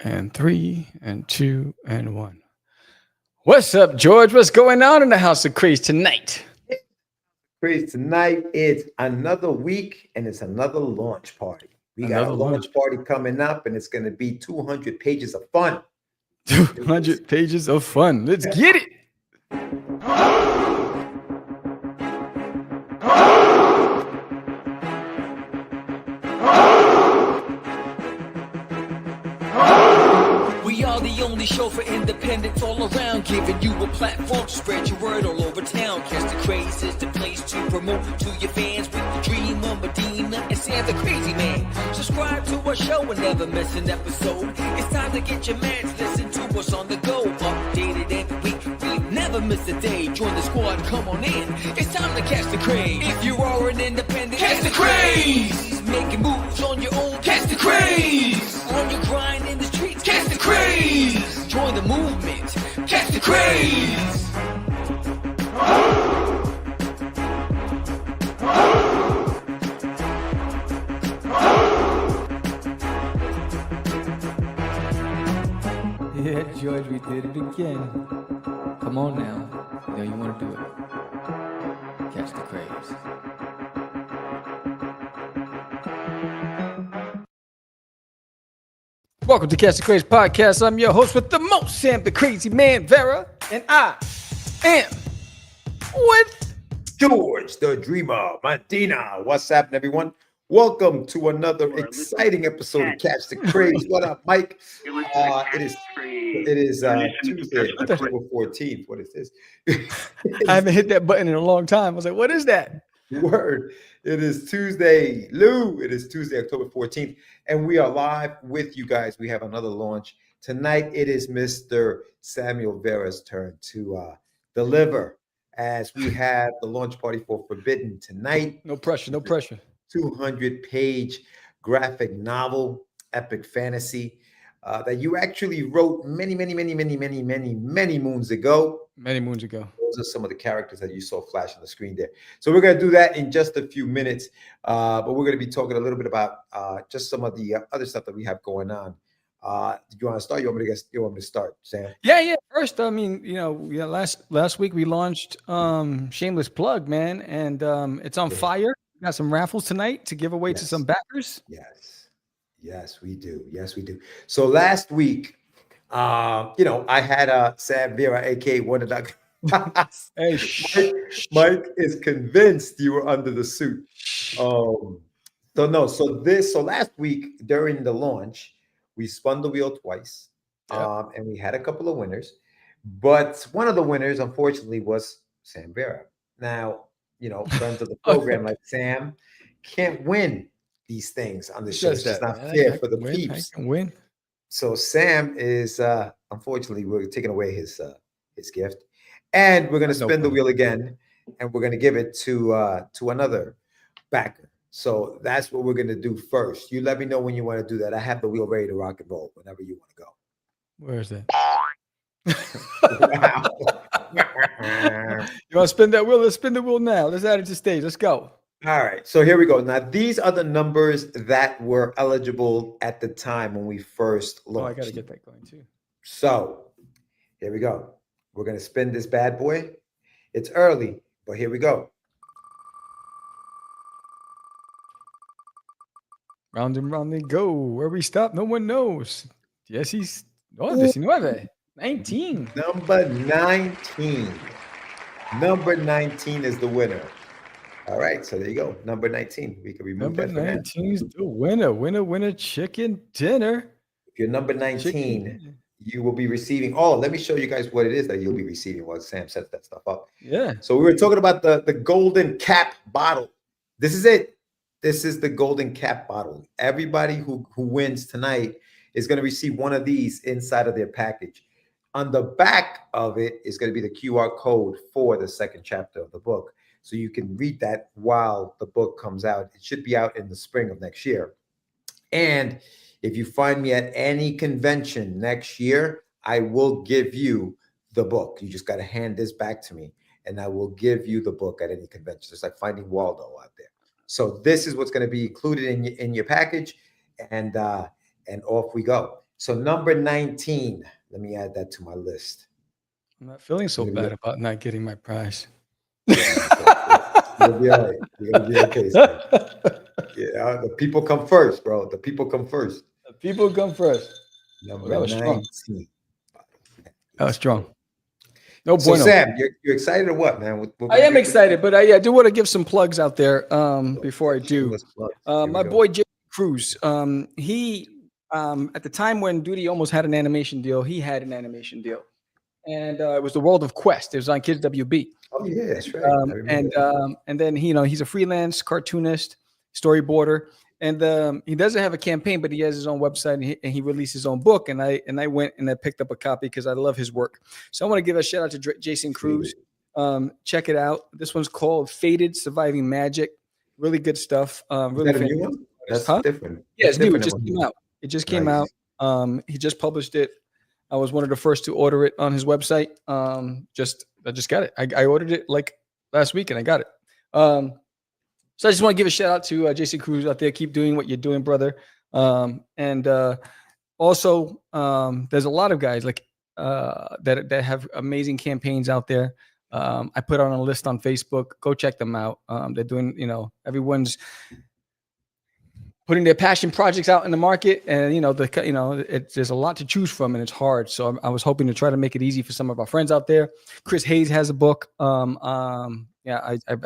and 3 and 2 and 1. What's up, George? What's going on in the House of Craze tonight? Craze tonight. It's another week and it's another launch party. We got a launch party coming up and it's going to be 200 pages of fun. 200 pages of fun. Let's get it. We are the only show for independents all around, giving you a platform to spread your word all over town. Catch the Craze is the place to promote to your fans with the dream of Medina and Sam the Crazy Man. Subscribe to our show and never miss an episode. It's time to get your mans, listen to us on the go. Updated every week, we never miss a day. Join the squad, come on in. It's time to catch the Craze. If you are an independent, catch the Craze. Making moves on your own, catch the Craze. On your grind in the streets, catch the Craze. Join the movement, catch the Craze. Yeah, George, we did it again. Come on now. You know you want to do it. Catch the Craze. Welcome to Catch the Craze Podcast. I'm your host with the most, Sam the Crazy Man, Vera, and I am with George the Dreamer Medina. What's happening, everyone? Welcome to another exciting episode of Catch the Craze. What up, Mike? It is Tuesday, October 14th. What is this? I haven't hit that button in a long time. I was like, what is that? Word. It is Tuesday, Lou. It is Tuesday, October 14th, and we are live with you guys. We have another launch. Tonight, it is Mr. Samuel Vera's turn to deliver as we have the launch party for Forbidden tonight. No pressure, no pressure. 200-page graphic novel, epic fantasy that you actually wrote many moons ago. Many moons ago. Those are some of the characters that you saw flash on the screen there. So we're going to do that in just a few minutes, but we're going to be talking a little bit about just some of the other stuff that we have going on. Do you want to start? You want me to start, Sam? Yeah. First, I mean, last week we launched Shameless Plug, man, and it's on fire. We got some raffles tonight to give away to some backers. Yes, we do. So last week, I had Sam Vera, aka Wonder Dog. Hey, Mike is convinced you were under the suit. So last week during the launch, we spun the wheel twice, and we had a couple of winners, but one of the winners, unfortunately, was Sam Vera. Now, friends of the program like Sam can't win these things on the show. It's just not fair for the peeps. I can win. So Sam is unfortunately, we're taking away his gift, and we're going to spin the wheel again, and we're going to give it to another backer. So that's what we're going to do first. You let me know when you want to do that. I have the wheel ready to rock and roll whenever you want to go. Where is that? Wow. You want to spin that wheel? Let's spin the wheel now. Let's add it to stage. Let's go. All right. So here we go. Now, these are the numbers that were eligible at the time when we first launched. I got to get that going too. So here we go. We're going to spin this bad boy. It's early, but here we go. Round and round they go. Where we stop, no one knows. Yes, he's 19. 19. Number 19. Number 19 is the winner. All right, so there you go. Number 19. We can remove that. Number 19 is the winner. Winner, chicken dinner. If you're number 19, you will be receiving. Oh, let me show you guys what it is that you'll be receiving while Sam sets that stuff up. Yeah. So we were talking about the golden cap bottle. This is it. This is the golden cap bottle. Everybody who wins tonight is going to receive one of these inside of their package. On the back of it is going to be the QR code for the second chapter of the book. So you can read that while the book comes out. It should be out in the spring of next year. And if you find me at any convention next year, I will give you the book. You just got to hand this back to me, and I will give you the book at any convention. It's like finding Waldo out there. So this is what's going to be included in your package, and off we go. So number 19. Let me add that to my list. I'm not feeling so bad about not getting my prize. You'll be all right. You're gonna be okay. Son. Yeah, the people come first, bro. The people come first. The people come first. Number that was 19. Strong. That was strong. No so bueno. Sam, you're excited or what, man? I am excited, but I do want to give some plugs out there before I do. My boy Jason Cruz, he at the time when Duty almost had an animation deal, he had an animation deal. And it was the World of Quest. It was on Kids WB. Oh yeah, that's right. And then he's a freelance cartoonist, storyboarder, and he doesn't have a campaign, but he has his own website and he released his own book. And I went and I picked up a copy because I love his work. So I want to give a shout out to Jason Cruz. Check it out. This one's called Faded: Surviving Magic. Really good stuff. Really Is that a new one? That's different. Yeah, it's new. It just came out. It just came out. He just published it. I was one of the first to order it on his website. I just got it. I ordered it like last week and I got it. So I just want to give a shout out to Jason Cruz out there. Keep doing what you're doing, brother. And also, there's a lot of guys like that have amazing campaigns out there. I put on a list on Facebook. Go check them out. They're doing, everyone's putting their passion projects out in the market, and there's a lot to choose from, and it's hard. So I was hoping to try to make it easy for some of our friends out there. Chris Hayes has a book. I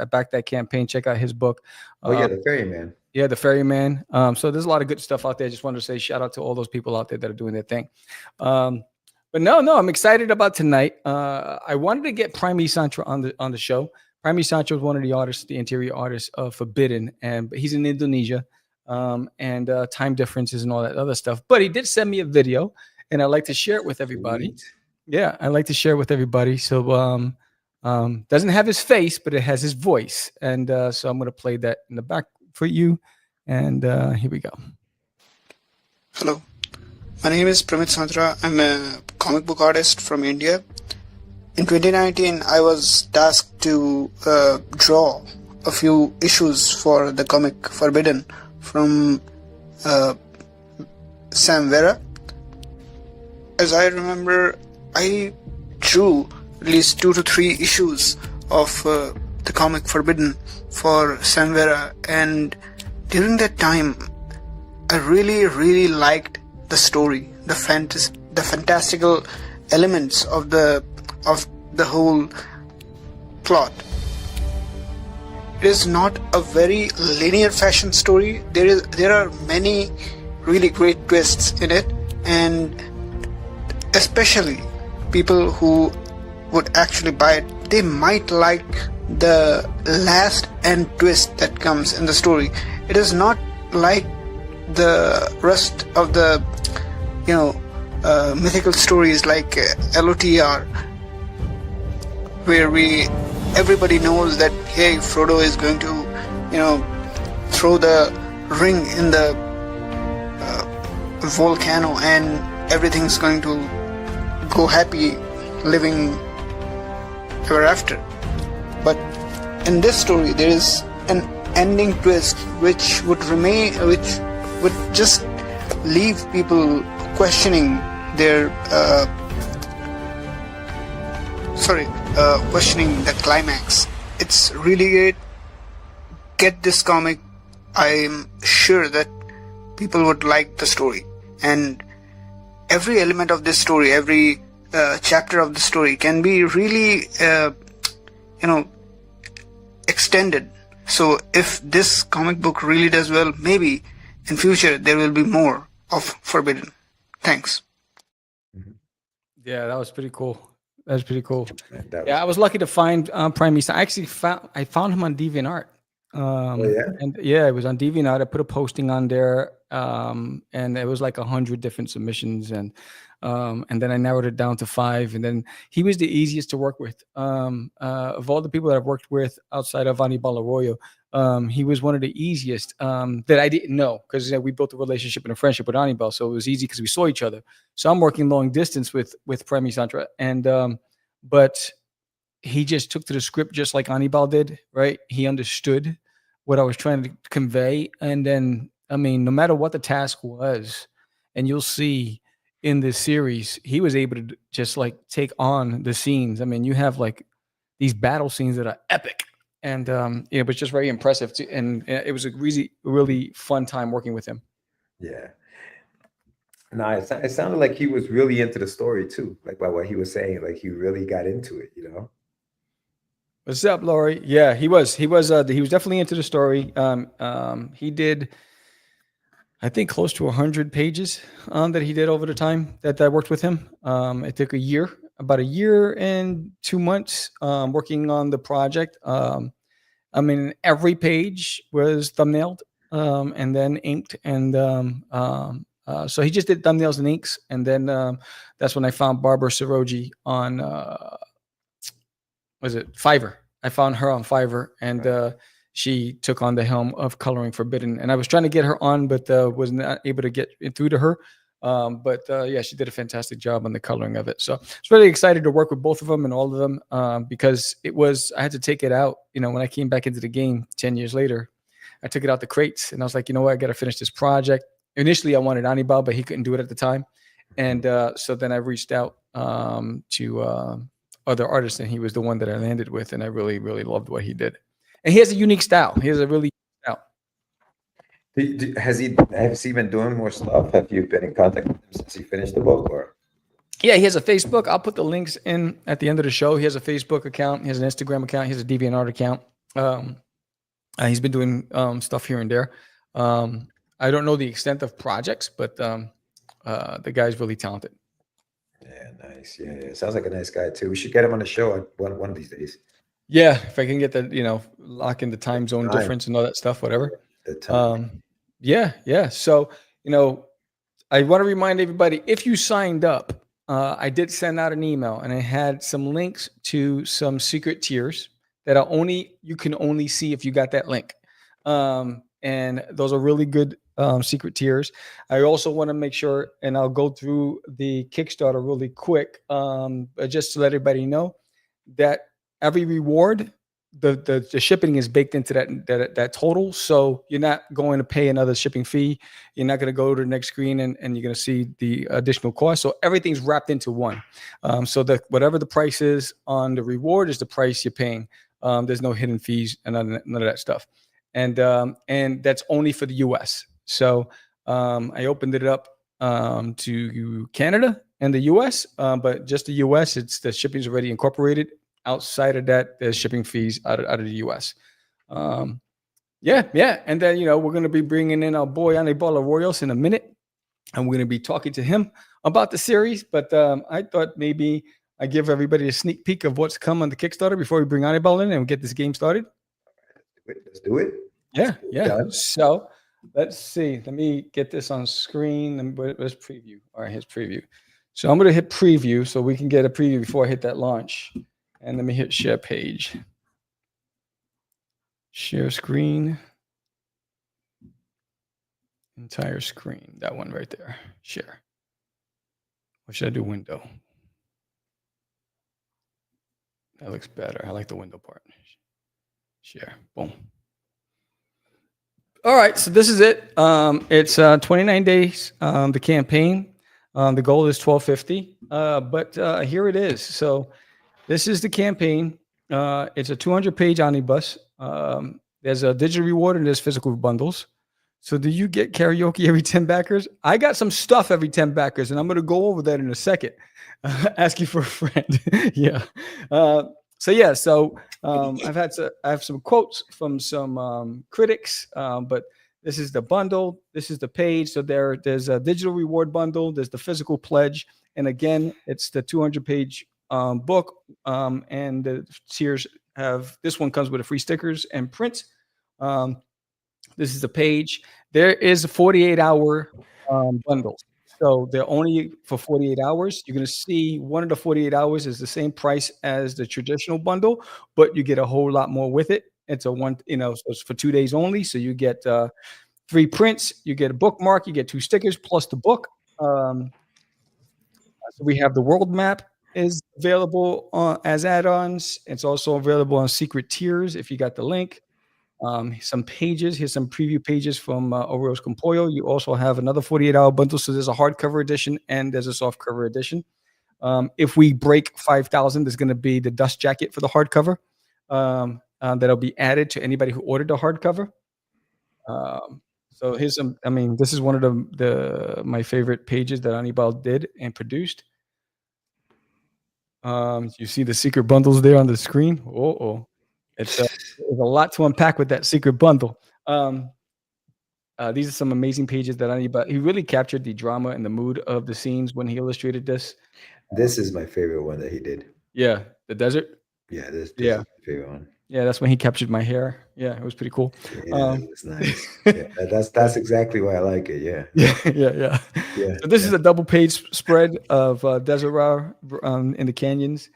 backed that campaign. Check out his book. The Ferryman. Yeah, the Ferryman. So there's a lot of good stuff out there. Just wanted to say shout out to all those people out there that are doing their thing. But no, I'm excited about tonight. I wanted to get Prime Santra on the show. Prime Santra was one of the artists, the interior artists of Forbidden, and he's in Indonesia. And time differences and all that other stuff. But he did send me a video, and I'd like to share it with everybody. Sweet. Yeah, I'd like to share it with everybody. So doesn't have his face, but it has his voice. And so I'm going to play that in the back for you. And here we go. Hello, my name is Pramit Santra. I'm a comic book artist from India. In 2019, I was tasked to draw a few issues for the comic Forbidden from Sam Vera. As I remember, I drew at least 2 to 3 issues of the comic Forbidden for Sam Vera, and during that time I really liked the story, the fantastical elements of the whole plot. It is not a very linear fashion story. There are many really great twists in it, and especially people who would actually buy it, they might like the last end twist that comes in the story. It is not like the rest of the mythical stories like LOTR, where everybody knows that, hey, Frodo is going to, throw the ring in the volcano and everything's going to go happy living ever after. But in this story, there is an ending twist which would just leave people questioning their questioning the climax. It's really great. Get this comic. I'm sure that people would like the story, and every element of this story, every chapter of the story can be really extended. So if this comic book really does well, maybe in future there will be more of Forbidden. Thanks. Yeah, that was pretty cool. That's pretty cool. I was lucky to find Prime. I actually found him on DeviantArt. And it was on DeviantArt. I put a posting on there, and it was like 100 different submissions, and then I narrowed it down to 5. And then he was the easiest to work with. Of all the people that I've worked with outside of Anibal Arroyo, he was one of the easiest that I didn't know, because we built a relationship and a friendship with Anibal, so it was easy because we saw each other. So I'm working long distance with Premi Santra, and but he just took to the script just like Anibal did, right? He understood what I was trying to convey, and then no matter what the task was, and you'll see, in this series, he was able to just like take on the scenes. I mean, you have like these battle scenes that are epic, and it was just very impressive. And it was a really fun time working with him. Yeah. No, it sounded like he was really into the story too, like by what he was saying. Like he really got into it, you know. What's up, Laurie? Yeah, he was. He was definitely into the story. He did, I think, close to 100 pages that he did over the time that I worked with him. It took about a year and 2 months working on the project. I mean, every page was thumbnailed and then inked, and so he just did thumbnails and inks, and then that's when I found Barbara Siroji on was it Fiverr? I found her on Fiverr, and she took on the helm of Coloring Forbidden. And I was trying to get her on, but was not able to get through to her. But yeah, she did a fantastic job on the coloring of it. So I was really excited to work with both of them and all of them because I had to take it out. You know, when I came back into the game 10 years later, I took it out the crates, and I was like, you know what, I got to finish this project. Initially, I wanted Anibal, but he couldn't do it at the time. And so then I reached out to other artists, and he was the one that I landed with, and I really, really loved what he did. And he has a unique style. He has a really style. Has he been doing more stuff? Have you been in contact with him since he finished the book, or? Yeah, he has a Facebook. I'll put the links in at the end of the show. He has a Facebook account. He has an Instagram account. He has a DeviantArt account. He's been doing stuff here and there. I don't know the extent of projects, but the guy's really talented. Yeah, nice. Yeah, sounds like a nice guy too. We should get him on the show one of these days. Yeah, if I can get that, lock in the time zone difference and all that stuff, whatever. Yeah. So, I want to remind everybody, if you signed up, I did send out an email, and I had some links to some secret tiers that you can only see if you got that link. And those are really good secret tiers. I also want to make sure, and I'll go through the Kickstarter really quick, just to let everybody know that every reward, the shipping is baked into that total. So you're not going to pay another shipping fee. You're not going to go to the next screen and you're going to see the additional cost. So everything's wrapped into one. So that whatever the price is on the reward is the price you're paying. There's no hidden fees and none of that stuff. And that's only for the US. So I opened it up to Canada and the US, but just the US, the shipping is already incorporated. Outside of that, there's shipping fees out of the US. Yeah. And then, we're going to be bringing in our boy Anibal Arroyos in a minute, and we're going to be talking to him about the series. But I thought maybe I give everybody a sneak peek of what's come on the Kickstarter before we bring Anibal in and get this game started. Let's do it. Yeah. So let's see. Let me get this on screen. Let's preview. All right, here's preview. So I'm going to hit preview so we can get a preview before I hit that launch. And let me hit share page. Share screen. Entire screen. That one right there. Share. Or should I do window? That looks better. I like the window part. Share. Boom. All right. So this is it. It's 29 days. The campaign. The goal is 1250. But here it is. So this is the campaign. It's a 200-page omnibus. There's a digital reward and there's physical bundles. So do you get karaoke every 10 backers? I got some stuff every 10 backers, and I'm going to go over that in a second. Ask you for a friend. Yeah. So I have some quotes from some critics, but this is the bundle. This is the page. So there's a digital reward bundle. There's the physical pledge. And again, it's the 200-page book, and the tiers this one comes with a free stickers and prints. This is the page. There is a 48-hour bundles. So they're only for 48 hours. You're going to see one of the 48 hours is the same price as the traditional bundle, but you get a whole lot more with it. It's so it's for 2 days only. So you get 3 prints, you get a bookmark, you get 2 stickers plus the book. So we have the world map is available as add-ons. It's also available on secret tiers if you got the link. some pages. Here's some preview pages from Oreos Compollo. You also have another 48-hour bundle. So there's a hardcover edition and there's a softcover edition. If we break 5,000, there's going to be the dust jacket for the hardcover that'll be added to anybody who ordered the hardcover. So here's some. I mean, this is one of my favorite pages that Anibal did and produced. You see the secret bundles there on the screen. It's there's a lot to unpack with that secret bundle. These are some amazing pages that Anibal. He really captured the drama and the mood of the scenes when he illustrated this. This is my favorite one that he did. Yeah, the desert. Yeah, this is my favorite one. Yeah, that's when he captured my hair. Yeah, it was pretty cool. Yeah, it was nice. Yeah, that's exactly why I like it. Yeah. Yeah. So this is a double page spread of Desert Ra in the canyons.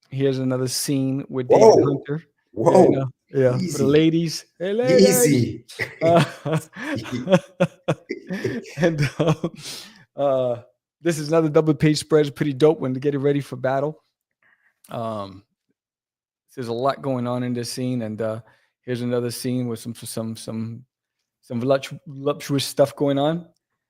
Here's another scene with David Hunter. Whoa. Yeah, for the ladies. Hey, ladies. Easy. And this is another double page spread. It's pretty dope when to get it ready for battle. There's a lot going on in this scene, and here's another scene with some voluptuous stuff going on.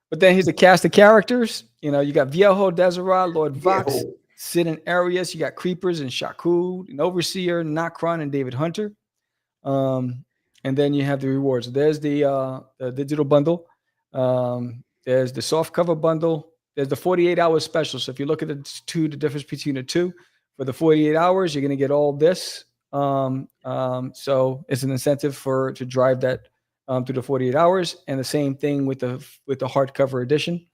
But then here's a cast of characters. You know, you got Viejo, Desera, Lord Vox, Sid and Arius. You got Creepers and Shaku, an Overseer, Nocron, and David Hunter. And then you have the rewards. There's the digital bundle. There's the soft cover bundle. There's the 48-hour special. So if you look at the difference between the two, for the 48 hours, you're going to get all this. So it's an incentive to drive that through the 48 hours. And the same thing with the hardcover edition.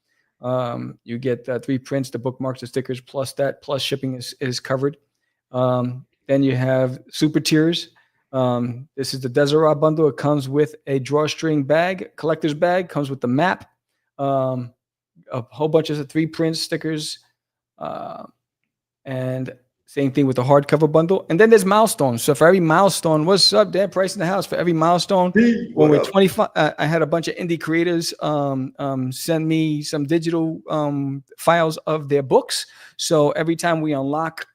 You get 3 prints, the bookmarks, the stickers, plus shipping is covered. Then you have super tiers. This is the Deseret bundle. It comes with a drawstring bag, collector's bag, comes with the map, a whole bunch of 3 prints, stickers, and same thing with the hardcover bundle. And then there's milestones. So for every milestone, what's up, Dan Price in the house? For every milestone, when we're 25, I had a bunch of indie creators send me some digital files of their books. So every time we unlock,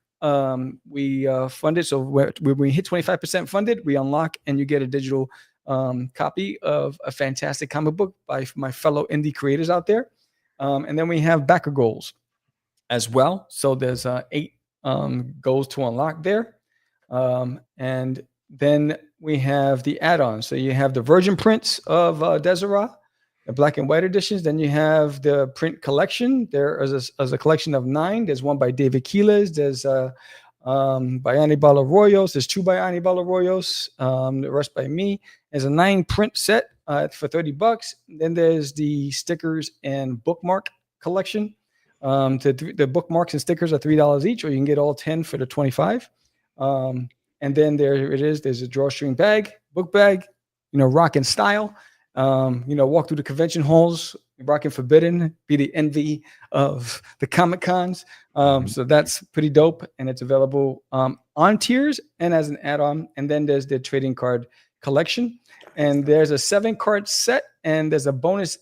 we fund it. So when we hit 25% funded, we unlock and you get a digital copy of a fantastic comic book by my fellow indie creators out there. And then we have backer goals as well. So there's 8 goals to unlock there. And then we have the add-ons. So you have the virgin prints of Deseret, the black and white editions. Then you have the print collection. There is a collection of 9. There's one by David Quiles. There's by Anibal Arroyos. There's 2 by Anibal Arroyos. The rest by me. There's a 9 print set for $30. Then there's the stickers and bookmark collection. The bookmarks and stickers are $3 each, or you can get all 10 for the $25. And then there it is. There's a drawstring bag, book bag, rock and style. Walk through the convention halls, rocking Forbidden, be the envy of the Comic Cons. So that's pretty dope, and it's available on tiers and as an add-on. And then there's the trading card collection, and there's a 7-card set, and there's a bonus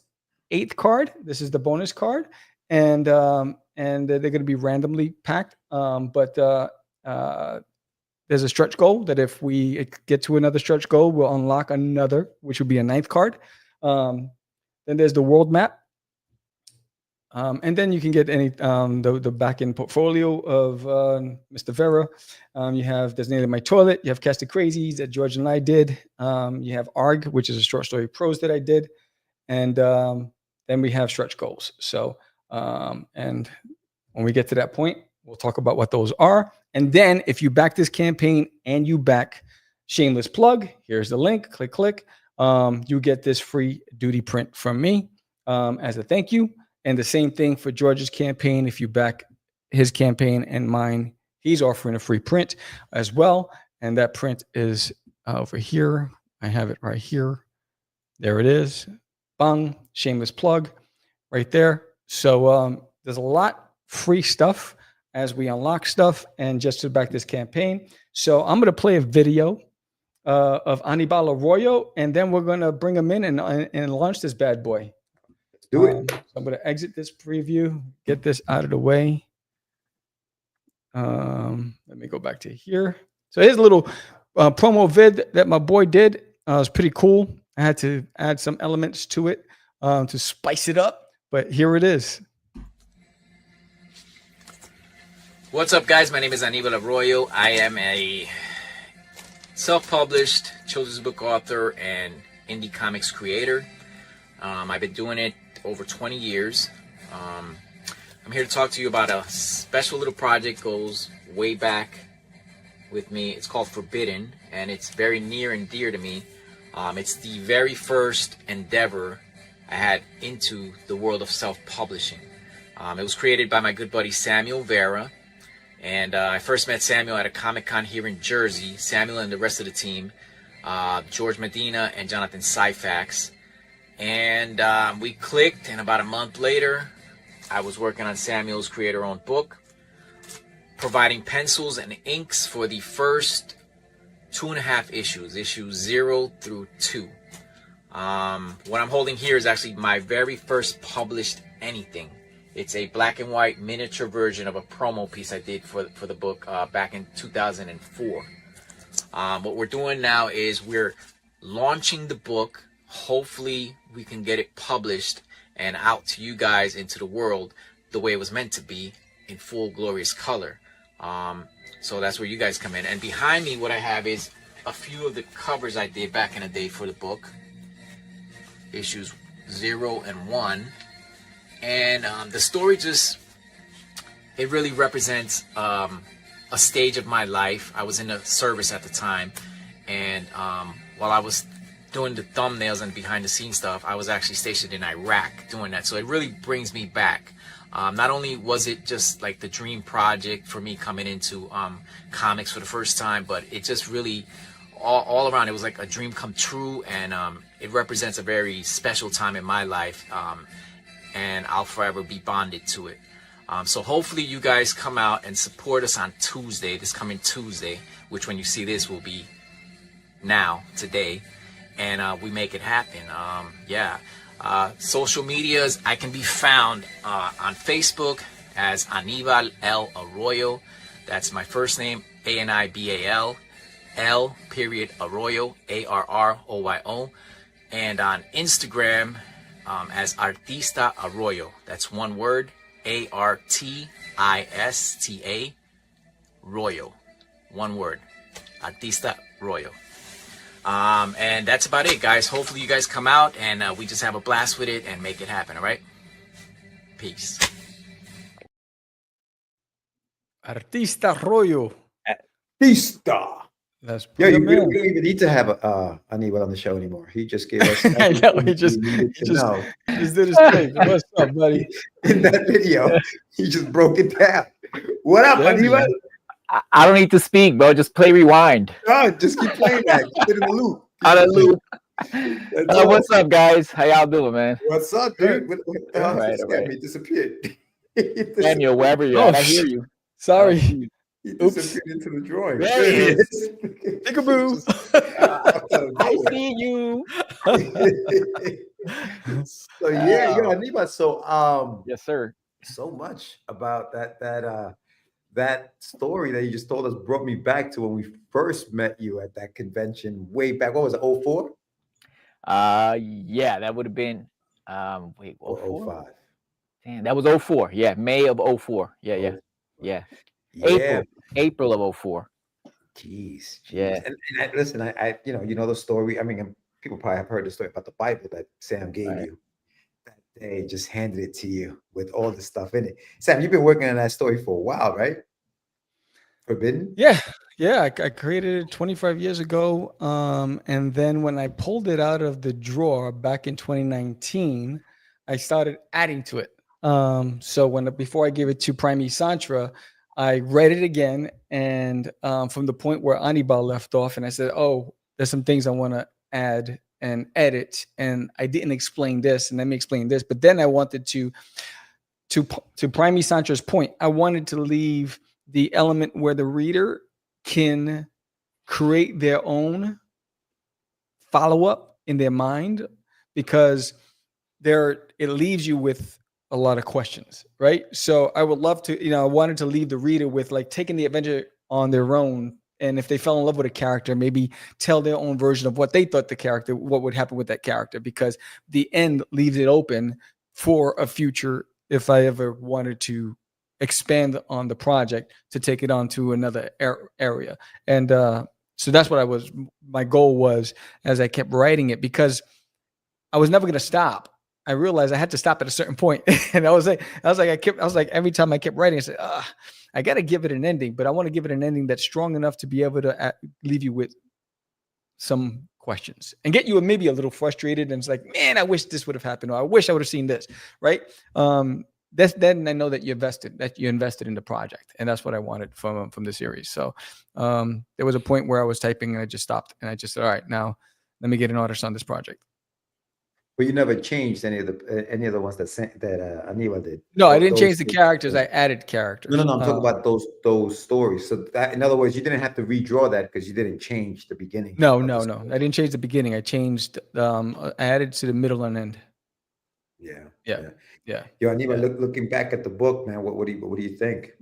8th card. This is the bonus card. And they're going to be randomly packed. But there's a stretch goal that if we get to another stretch goal, we'll unlock another, which would be a 9th card. Then there's the world map. And then you can get any the back-end portfolio of Mr. Vera. You have Designated My Toilet. You have Cast of Crazies that George and I did. You have ARG, which is a short story prose that I did. And then we have stretch goals. So and when we get to that point, we'll talk about what those are. And then if you back this campaign and you back shameless plug, here's the link, click, you get this free duty print from me as a thank you. And the same thing for George's campaign. If you back his campaign and mine, he's offering a free print as well. And that print is over here. I have it right here. There it is. Bang, shameless plug right there. So there's a lot free stuff as we unlock stuff and just to back this campaign. So I'm going to play a video of Anibal Arroyo, and then we're going to bring him in and launch this bad boy. Let's do it. So I'm going to exit this preview, get this out of the way. Let me go back to here. So here's a little promo vid that my boy did. Was pretty cool. I had to add some elements to it to spice it up, but here it is. What's up, guys? My name is Aníbal Arroyo. I am a self-published children's book author and indie comics creator. I've been doing it over 20 years. I'm here to talk to you about a special little project goes way back with me. It's called Forbidden, and it's very near and dear to me. It's the very first endeavor I had into the world of self-publishing. It was created by my good buddy Samuel Vera, and I first met Samuel at a Comic-Con here in Jersey. Samuel and the rest of the team, George Medina and Jonathan Syfax, and we clicked, and about a month later I was working on Samuel's creator-owned book, providing pencils and inks for the first 2.5 issues, issues 0 through 2. What I'm holding here is actually my very first published anything. It's a black and white miniature version of a promo piece I did for the book back in 2004. What we're doing now is we're launching the book. Hopefully we can get it published and out to you guys into the world the way it was meant to be, in full glorious color. So that's where you guys come in. And behind me, what I have is a few of the covers I did back in the day for the book, issues 0 and 1. And the story just, it really represents a stage of my life. I was in the service at the time, and while I was doing the thumbnails and behind the scenes stuff, I was actually stationed in Iraq doing that. So it really brings me back. Not only was it just like the dream project for me coming into comics for the first time, but it just really all around, it was like a dream come true, and it represents a very special time in my life, and I'll forever be bonded to it. So hopefully you guys come out and support us on Tuesday, this coming Tuesday, which when you see this will be now, today, and we make it happen. Social medias, I can be found on Facebook as Aníbal L. Arroyo. That's my first name, Anibal, L. Arroyo, Arroyo. And on Instagram as Artista Arroyo. That's one word, Artista Royo. One word, Artista Royo. And that's about it, guys. Hopefully you guys come out and we just have a blast with it and make it happen, all right? Peace. Artista Royo. Artista. That's Yeah, you man. don't even need to have Aníbal on the show anymore. He just gave us. I know, he just did his thing. What's up, buddy? In that video, he just broke it down. What up, Aníbal? I don't need to speak, bro. Just play rewind. Oh, just keep playing that. Keep it in the loop. Out of loop. Awesome. What's up, guys? How y'all doing, man? What's up, dude? What the hell? All right. He disappeared. Daniel, wherever you're at, I hear you. Sorry. He disappeared into the drawing. There he is. Peekaboo. I see you. So yeah, Aníbal. So Yes, sir. so much about that story that you just told us brought me back to when we first met you at that convention way back. What was it, 04? Yeah, that would have been wait, 04? 05. Damn, that was 04. Yeah, May of 04. Yeah. April of 04. Jeez. Yeah. And listen, I you know the story. I mean, people probably have heard the story about the Bible that Sam gave you. That day just handed it to you with all the stuff in it. Sam, you've been working on that story for a while, right? Forbidden? Yeah. I created it 25 years ago. And then when I pulled it out of the drawer back in 2019, I started adding to it. So before I gave it to Prime Santra, I read it again, and from the point where Aníbal left off, and I said, "Oh, there's some things I want to add and edit, and I didn't explain this, and let me explain this." But then I wanted to Prime Santra's point, I wanted to leave the element where the reader can create their own follow-up in their mind, because it leaves you with a lot of questions, right? So I would love to, I wanted to leave the reader with like taking the adventure on their own and if they fell in love with a character, maybe tell their own version of what they thought what would happen with that character, because the end leaves it open for a future if I ever wanted to expand on the project to take it on to another area. And so that's what my goal was as I kept writing it, because I was never going to stop. I realized I had to stop at a certain point. And I was like, every time I kept writing, I said, I got to give it an ending, but I want to give it an ending that's strong enough to be able to leave you with some questions and get you maybe a little frustrated. And it's like, man, I wish this would have happened, or I wish I would have seen this. Right. Then I know that you invested in the project, and that's what I wanted from the series. So there was a point where I was typing and I just stopped, and I just said, all right, now let me get an artist on this project. But you never changed any of the ones that Aníbal did. No, I didn't change the characters. I added characters. No. I'm talking about those stories. So that, in other words, you didn't have to redraw that because you didn't change the beginning. No. I didn't change the beginning. I changed. I added to the middle and end. Yeah. Yo, Aníbal, looking back at the book, man, what do you think?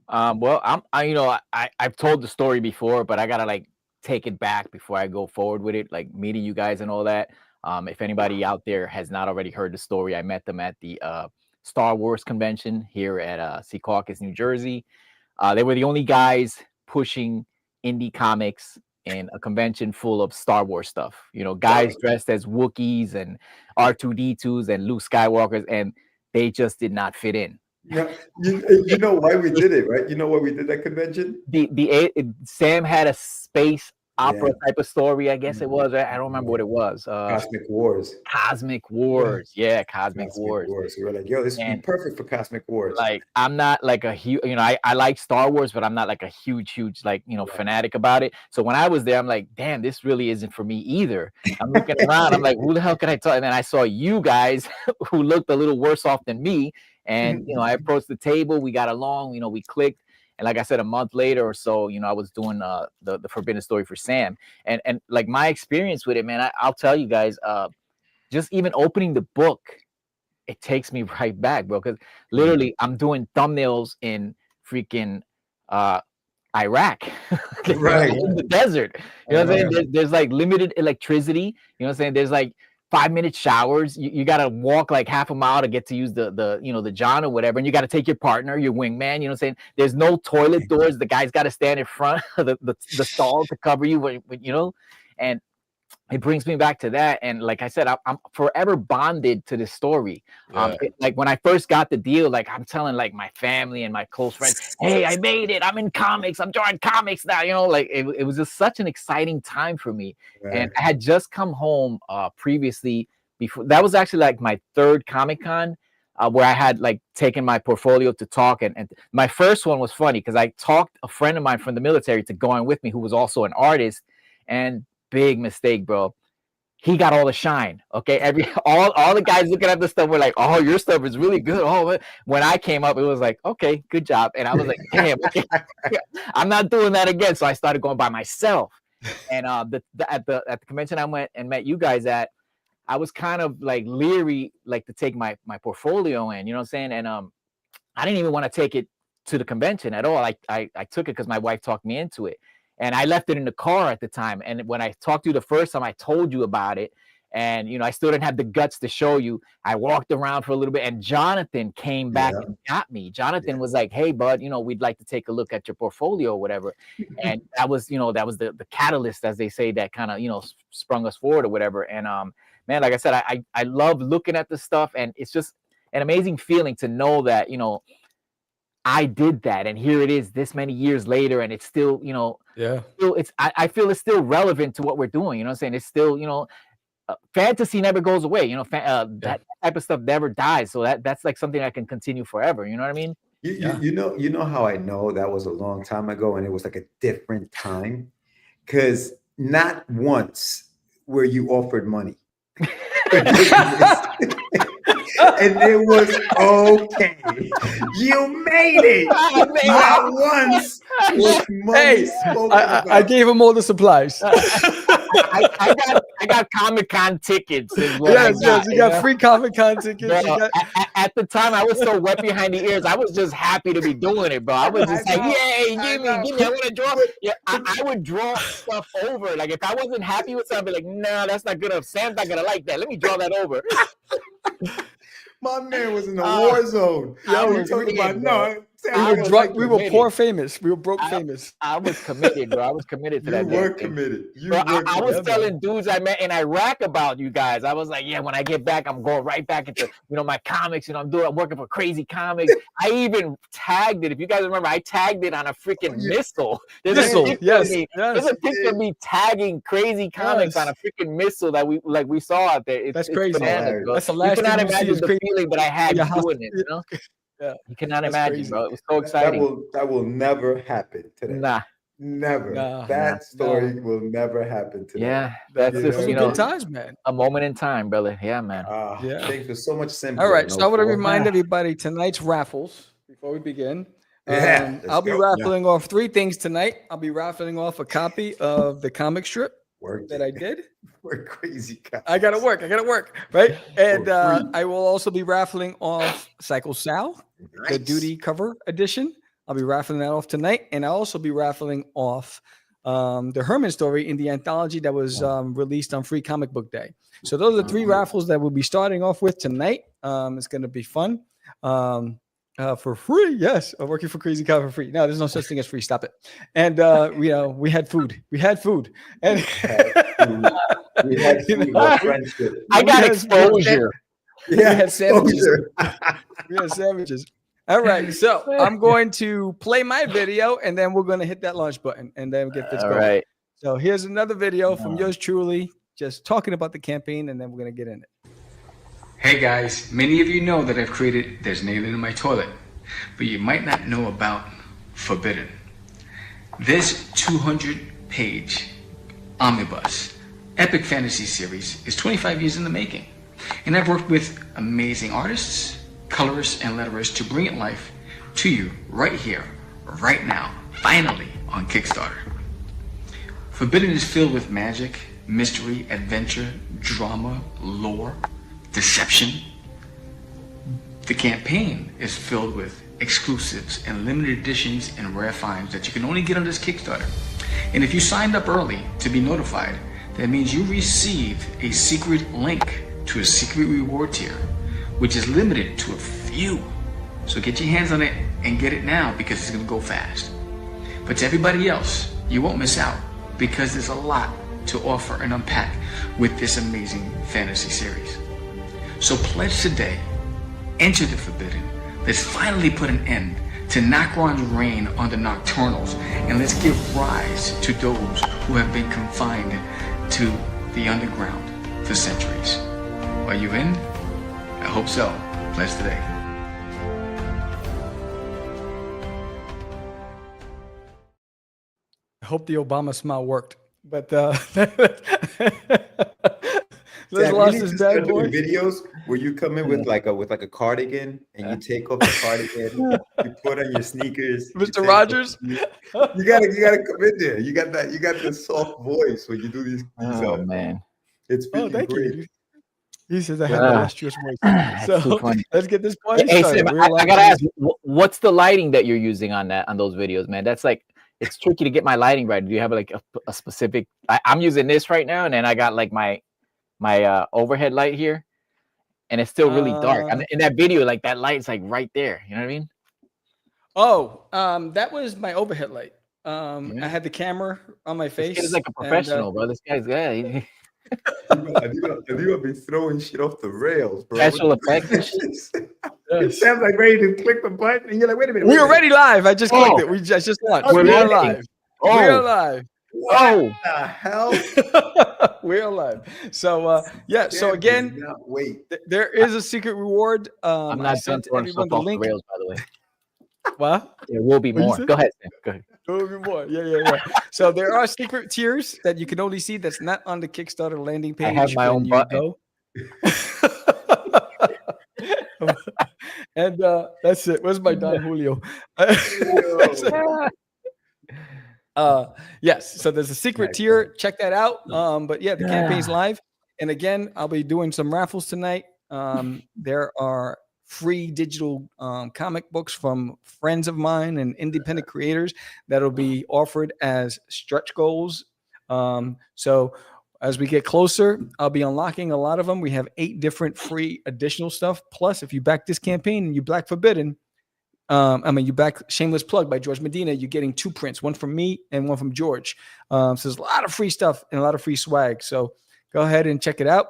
Well, I've told the story before, but I gotta like take it back before I go forward with it, like meeting you guys and all that. If anybody out there has not already heard the story, I met them at the Star Wars convention here at Secaucus, New Jersey. They were the only guys pushing indie comics in a convention full of Star Wars stuff. You know, guys dressed as Wookiees and R2-D2s and Luke Skywalkers, and they just did not fit in. You know why we did it, right? You know why we did that convention? Sam had a space opera type of story, I guess it was. I don't remember what it was. Cosmic Wars. Cosmic Wars. Yeah, Cosmic Wars. We were like, yo, this would be perfect for Cosmic Wars. Like, I'm not like a huge, I like Star Wars, but I'm not like a huge, like, fanatic about it. So when I was there, I'm like, damn, this really isn't for me either. I'm looking around, I'm like, who the hell can I talk? And then I saw you guys who looked a little worse off than me. And, I approached the table, we got along, we clicked. And like I said, a month later or so, I was doing the Forbidden Story for Sam. And like my experience with it, man, I'll tell you guys, just even opening the book, it takes me right back, bro. Because literally I'm doing thumbnails in freaking Iraq, right? In the desert. You know what I'm saying? There's like limited electricity. You know what I'm saying? There's like 5-minute showers. You got to walk like half a mile to get to use the John or whatever. And you got to take your partner, your wingman, you know what I'm saying? There's no toilet doors. The guy's got to stand in front of the stall to cover you, and it brings me back to that. And like I said, I'm forever bonded to this story. Like when I first got the deal, like I'm telling like my family and my close friends, hey, I made it. I'm in comics. I'm drawing comics now. Like it was just such an exciting time for me. Right. And I had just come home previously. Before that was actually like my third Comic-Con where I had like taken my portfolio to talk. And my first one was funny because I talked a friend of mine from the military to go on with me who was also an artist. And big mistake, bro. He got all the shine. Okay. All the guys looking at the stuff were like, oh, your stuff is really good. Oh, when I came up, it was like, okay, good job. And I was like, damn, okay. I'm not doing that again. So I started going by myself. And at the convention I went and met you guys at, I was kind of like leery, like to take my portfolio in, you know what I'm saying? And I didn't even want to take it to the convention at all. I took it because my wife talked me into it. And I left it in the car at the time. And when I talked to you the first time, I told you about it. And, I still didn't have the guts to show you. I walked around for a little bit and Jonathan came back and got me. Jonathan was like, hey, bud, we'd like to take a look at your portfolio or whatever. And that was, that was the catalyst, as they say, that kind of, sprung us forward or whatever. And, man, like I said, I love looking at the stuff. And it's just an amazing feeling to know that, I did that, and here it is this many years later, and it's still, I feel it's still relevant to what we're doing. You know what I'm saying? It's still, fantasy never goes away. That type of stuff never dies. So that's like something that can continue forever. You know what I mean? You know how I know that was a long time ago, and it was like a different time, because not once were you offered money. and it was okay. You made it. Not once was money spoken about. I gave him all the supplies. I got Comic-Con tickets. Is what Yes, you got free Comic-Con tickets. Bro, at the time, I was so wet behind the ears. I was just happy to be doing it, bro. I was just like, yay, give me. I want to draw. Yeah, I would draw stuff over. Like, if I wasn't happy with something, I'd be like, no, that's not good enough. Sam's not going to like that. Let me draw that over. My man was in the war zone. Yeah, we talking about we were poor famous. We were broke famous. I was committed, bro. I was committed to that. You were committed. I was telling dudes I met in Iraq about you guys. I was like, yeah, when I get back, I'm going right back into my comics. I'm working for Crazy Comics. I even tagged it. If you guys remember, I tagged it on a freaking missile. There's a picture of me tagging Crazy Comics on a freaking missile that we saw out there. That's crazy. Bananas, that's the last you cannot thing imagine the feeling that I had doing it. Yeah, you cannot imagine, crazy. bro. It was so exciting. That will never happen today. Nah. Never. That story will never happen today. Yeah, that's just good times, man. A moment in time, brother. Yeah, man. Thanks for so much. All right, so I want to remind everybody tonight's raffles before we begin. I'll be raffling off 3 things tonight. I'll be raffling off a copy of the comic strip that I did. We're crazy guys. I gotta work, right? And I will also be raffling off Psycho Sal, the Duty cover edition. I'll be raffling that off tonight, and I'll also be raffling off the Herman story in the anthology that was released on Free Comic Book Day. So those are 3 raffles that we'll be starting off with tonight. It's going to be fun. For free, yes. I'm working for Crazy Cow for free. No, there's no such thing as free. Stop it. And we had food. And I got exposure. We had sandwiches. We had sandwiches. All right, so I'm going to play my video, and then we're going to hit that launch button, and then get this going. All right. So here's another video from yours truly, just talking about the campaign, and then we're going to get in it. Hey guys, many of you know that I've created There's an Alien in My Toilet, but you might not know about Forbidden. This 200-page omnibus epic fantasy series is 25 years in the making, and I've worked with amazing artists, colorists, and letterers to bring it life to you right here, right now, finally on Kickstarter. Forbidden is filled with magic, mystery, adventure, drama, lore, deception. The campaign is filled with exclusives and limited editions and rare finds that you can only get on this Kickstarter. And if you signed up early to be notified, that means you received a secret link to a secret reward tier, which is limited to a few. So get your hands on it and get it now, because it's gonna go fast. But to everybody else, you won't miss out, because there's a lot to offer and unpack with this amazing fantasy series. So pledge today, enter the Forbidden. Let's finally put an end to Nocron's reign on the Nocturnals, and let's give rise to those who have been confined to the underground for centuries. Are you in? I hope so. Pledge today. I hope the Obama smile worked, but let's lost this bad boy. Videos where you come in with like a cardigan and you take off the cardigan, you put on your sneakers. Mr. Rogers, you gotta come in there. You got the soft voice when you do these. Oh man, it's thank great. you. He says I have the lustrous voice. So let's get this party started. Sam, I gotta ask, what's the lighting that you're using on those videos, man? That's like, it's tricky to get my lighting right. Do you have like a specific? I'm using this right now, and then I got like my overhead light here, and it's still really dark. In that video, like that light's like right there. You know what I mean? Oh, that was my overhead light. I had the camera on my face. This kid is like a professional, bro. This guy's good. I do be throwing shit off the rails, bro. Special effects. It sounds like ready to click the button, and you're like, wait a minute. We're already live. I just clicked it. We just launched. We're live. We're live. What the hell? We're live. So so again, wait. There is a secret reward. I'm not done throwing stuff off the rails, by the way. What? There will be more. Go ahead, Sam. Go ahead. There will be more. Yeah. So there are secret tiers that you can only see that's not on the Kickstarter landing page. I have my own button. And that's it. Where's my Don Julio? Yes, so there's a secret tier. Check that out. But yeah, the campaign's live. And again, I'll be doing some raffles tonight. There are free digital comic books from friends of mine and independent creators that'll be offered as stretch goals. So as we get closer, I'll be unlocking a lot of them. We have 8 different free additional stuff. Plus, if you back this campaign and you back Forbidden, you back Shameless Plug by George Medina, you're getting 2 prints, one from me and one from George. So there's a lot of free stuff and a lot of free swag. So go ahead and check it out.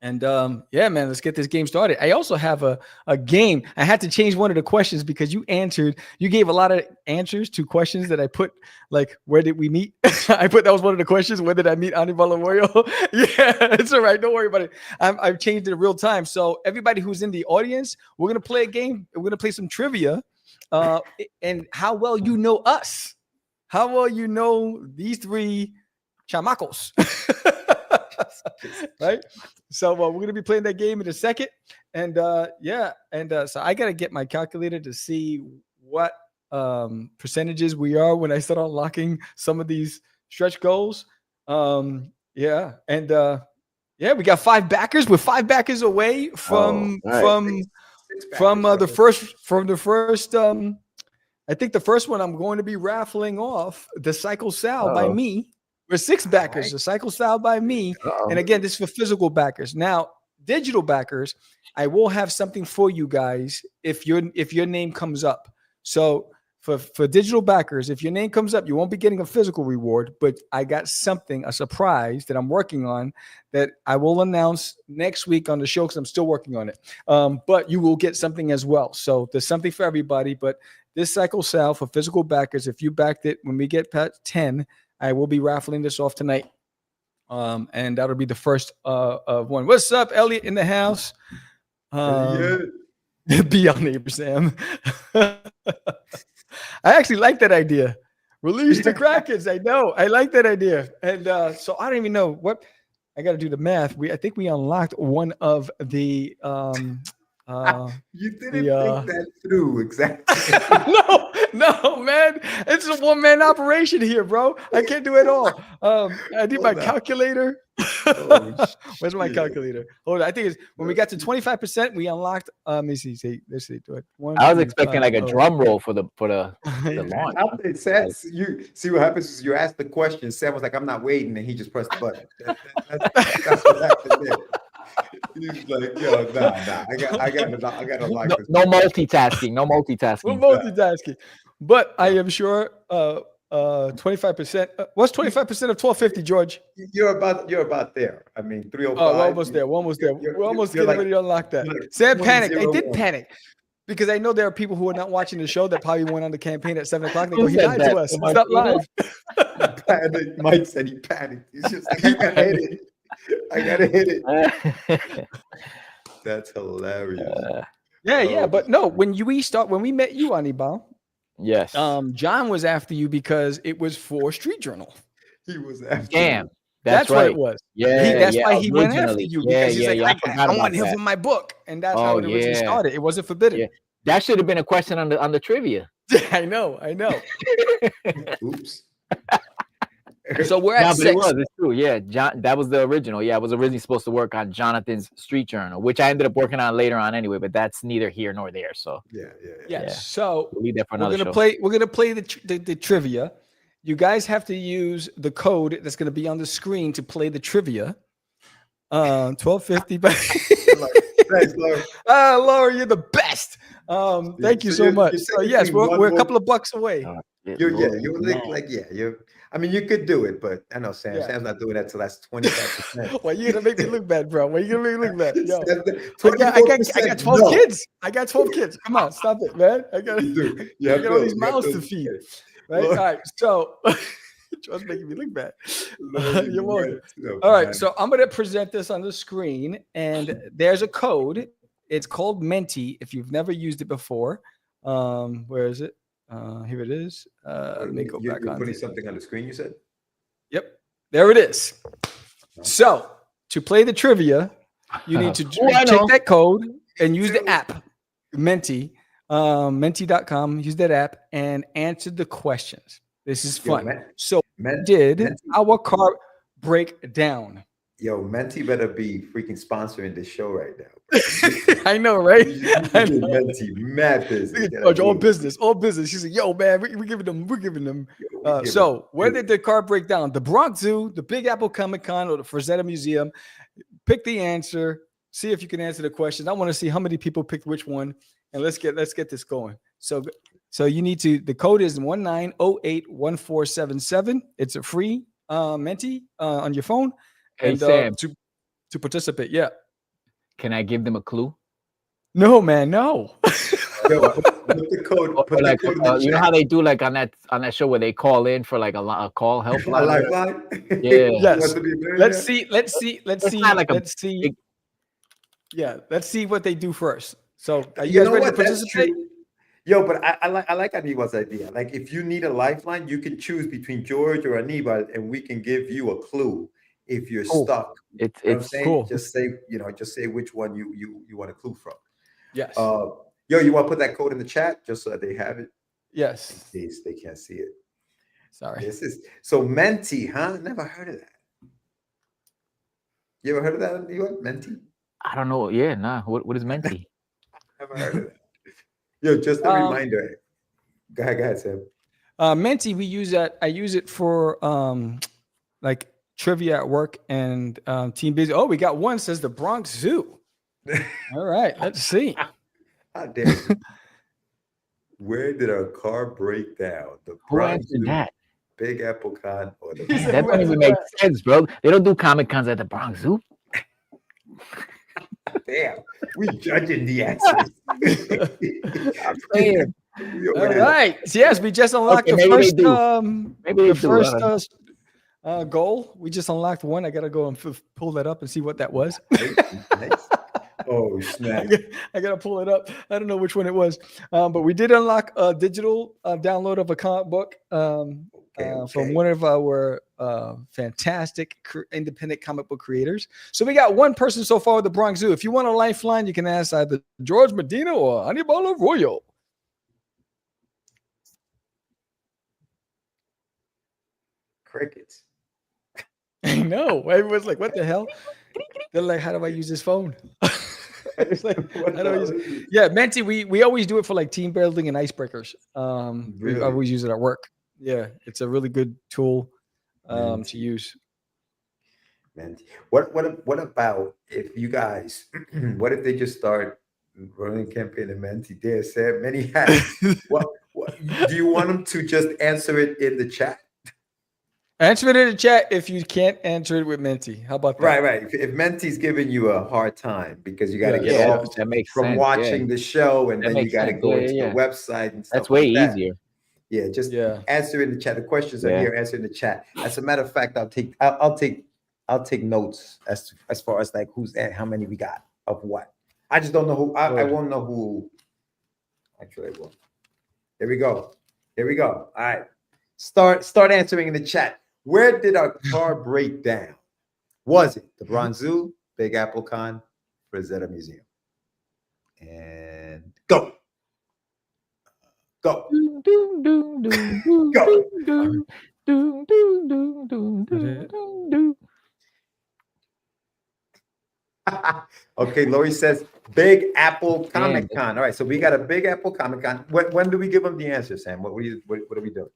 And yeah, man, let's get this game started. I also have a game. I had to change one of the questions because you gave a lot of answers to questions that I put, like, where did we meet? I put that was one of the questions. Where did I meet Anibal Arroyo? Yeah, it's all right. Don't worry about it. I've changed it in real time. So everybody who's in the audience, we're going to play a game. We're going to play some trivia and how well you know us. How well you know these 3 chamacos. Right? So we're going to be playing that game in a second. And so I got to get my calculator to see what percentages we are when I start unlocking some of these stretch goals. We got 5 backers. We're 5 backers away from the first. I think the first one I'm going to be raffling off the Cycle Sal by me. We're 6 backers. The Cycle Style by me. And again, this is for physical backers. Now, digital backers, I will have something for you guys if your name comes up. So for digital backers, if your name comes up, you won't be getting a physical reward, but I got something, a surprise that I'm working on that I will announce next week on the show because I'm still working on it. But you will get something as well. So there's something for everybody. But this Cycle Style for physical backers, if you backed it, when we get past 10, I will be raffling this off tonight. And that'll be the first of one. What's up, Elliot in the house? Be our neighbor, Sam. I actually like that idea. Release the Krakens. I know. I like that idea. And so I don't even know what I got to do the math. I think we unlocked one of the you didn't think that through exactly. No, man. It's a one-man operation here, bro. I can't do it all. I need my calculator. Where's my calculator? Hold on. I think it's when we got to 25%, we unlocked. Let me see. Let's see. Do it. I was expecting like a drum roll for the launch. It says you see what happens is you ask the question. Sam was like, "I'm not waiting," and he just pressed the button. That's what happened there. He's like, yo, nah. I got to like this. No multitasking. No multitasking. But I am sure 25%. What's 25% of 1250, George? You're about there. I mean, 305. Oh, we're almost there. We're almost getting ready to unlock that. Sam panicked. I did panic. Because I know there are people who are not watching the show that probably went on the campaign at 7 o'clock. They go, he lied to us. It's not live. Mike said he panicked. He's just like, I gotta hit it. That's hilarious. But no, when we met you, Anibal. Yes. John was after you because it was for Street Journal. He was after Damn. you. That's right. what it was. That's why he went after you. Because he's like, I want him for my book. And that's how it originally started. It wasn't forbidden. Yeah. That should have been a question on the trivia. I know. Oops. So we're at 6. It's true. Yeah, that was the original. Yeah, I was originally supposed to work on Jonathan's Street Journal, which I ended up working on later on anyway, but that's neither here nor there. So yeah. So we'll leave that for another show. We're gonna play the trivia. You guys have to use the code that's gonna be on the screen to play the trivia. 1250. Thanks, Laura. Laura, you're the best. Thank you so much. So yes, we're a couple of bucks away. I mean, you could do it, but I know Sam's not doing that till that's 25%. Well, you're gonna make me look bad, bro. You're gonna make me look bad. Yo, I got 12 kids. I got 12 kids. Come on, stop it, man. I got all these mouths to feed. Right? All right. So just making me look bad. You're welcome. All right. So I'm gonna present this on the screen, and there's a code. It's called Menti. If you've never used it before, where is it? Here it is. Let me go back on. You're putting something on the screen, you said? Yep. There it is. So to play the trivia, you need to check that code. and use the app, Menti, menti.com. Use that app and answer the questions. This is fun. Did our card break down? Yo, Menti better be freaking sponsoring this show right now. I know, right? I know. Menti, mad business. All business. She's like, yo, man, we're giving them. So where did the card break down? The Bronx Zoo, the Big Apple Comic Con, or the Frazetta Museum? Pick the answer. See if you can answer the question. I want to see how many people picked which one, and let's get this going. So you need to. The code is 19081477. It's a free Menti on your phone. Hey, and Sam, to participate, yeah. Can I give them a clue? No, man, no. Yo, put the code. Put the code in the you know chat. how they do like on that show where they call in for like a call help line? A lifeline? Yeah. Yes. Let's see. Yeah, let's see what they do first. So are you guys ready to participate? Yo, but I like Anibal's idea. Like, if you need a lifeline, you can choose between George or Anibal, and we can give you a clue if you're stuck. It's cool. Just say which one you want a clue from. Yes. Yo, you want to put that code in the chat just so that they have it? Yes. In case they can't see it. Sorry. This is so Menti, huh? Never heard of that. You ever heard of that? You Menti? I don't know. Yeah, nah. What is Menti? Never heard of that. Yo, just a reminder. Go ahead, Sam. Menti, we use that. I use it for like trivia at work and team busy. Oh, we got one says the Bronx Zoo. All right, let's see. How dare you? Where did our car break down? The Who Bronx answered Zoo, that? Big Apple Con, or the That don't even make sense, bro. They don't do Comic Cons at the Bronx Zoo. Damn, we judging the answers. I'm saying. All right. Yes, we just unlocked the first goal. We just unlocked one. I gotta go and pull that up and see what that was. Nice. Oh snap! I gotta pull it up. I don't know which one it was, but we did unlock a digital download of a comic book from one of our fantastic independent comic book creators. So we got one person so far with the Bronx Zoo. If you want a lifeline, you can ask either George Medina or Anibal Arroyo. Crickets. I know. Everyone's like, what the hell? They're like, how do I use this phone? It's like, yeah, Menti, we always do it for like team building and icebreakers. We always use it at work. Yeah, it's a really good tool to use. Menti. What about if you guys, what if they just start running a campaign in Menti? There, Sam, many hats. what do you want them to just answer it in the chat? Answer it in the chat if you can't answer it with Menti. How about that? Right. If Menti's giving you a hard time because you got to get off from watching the show, and then you got to go into the website and stuff. That's way easier. Yeah, just answer in the chat. The questions are here. Answer in the chat. As a matter of fact, I'll take notes as far as like who's at, how many we got of what. I just don't know who. I won't know who. Actually, I won't. Here we go. All right. Start answering in the chat. Where did our car break down? Was it the Bronx Zoo, Big Apple Con, Frazetta Museum? And go. Go. Okay, Lori says Big Apple Comic Con. All right, so we got a Big Apple Comic Con. When do we give them the answer, Sam? What are we doing?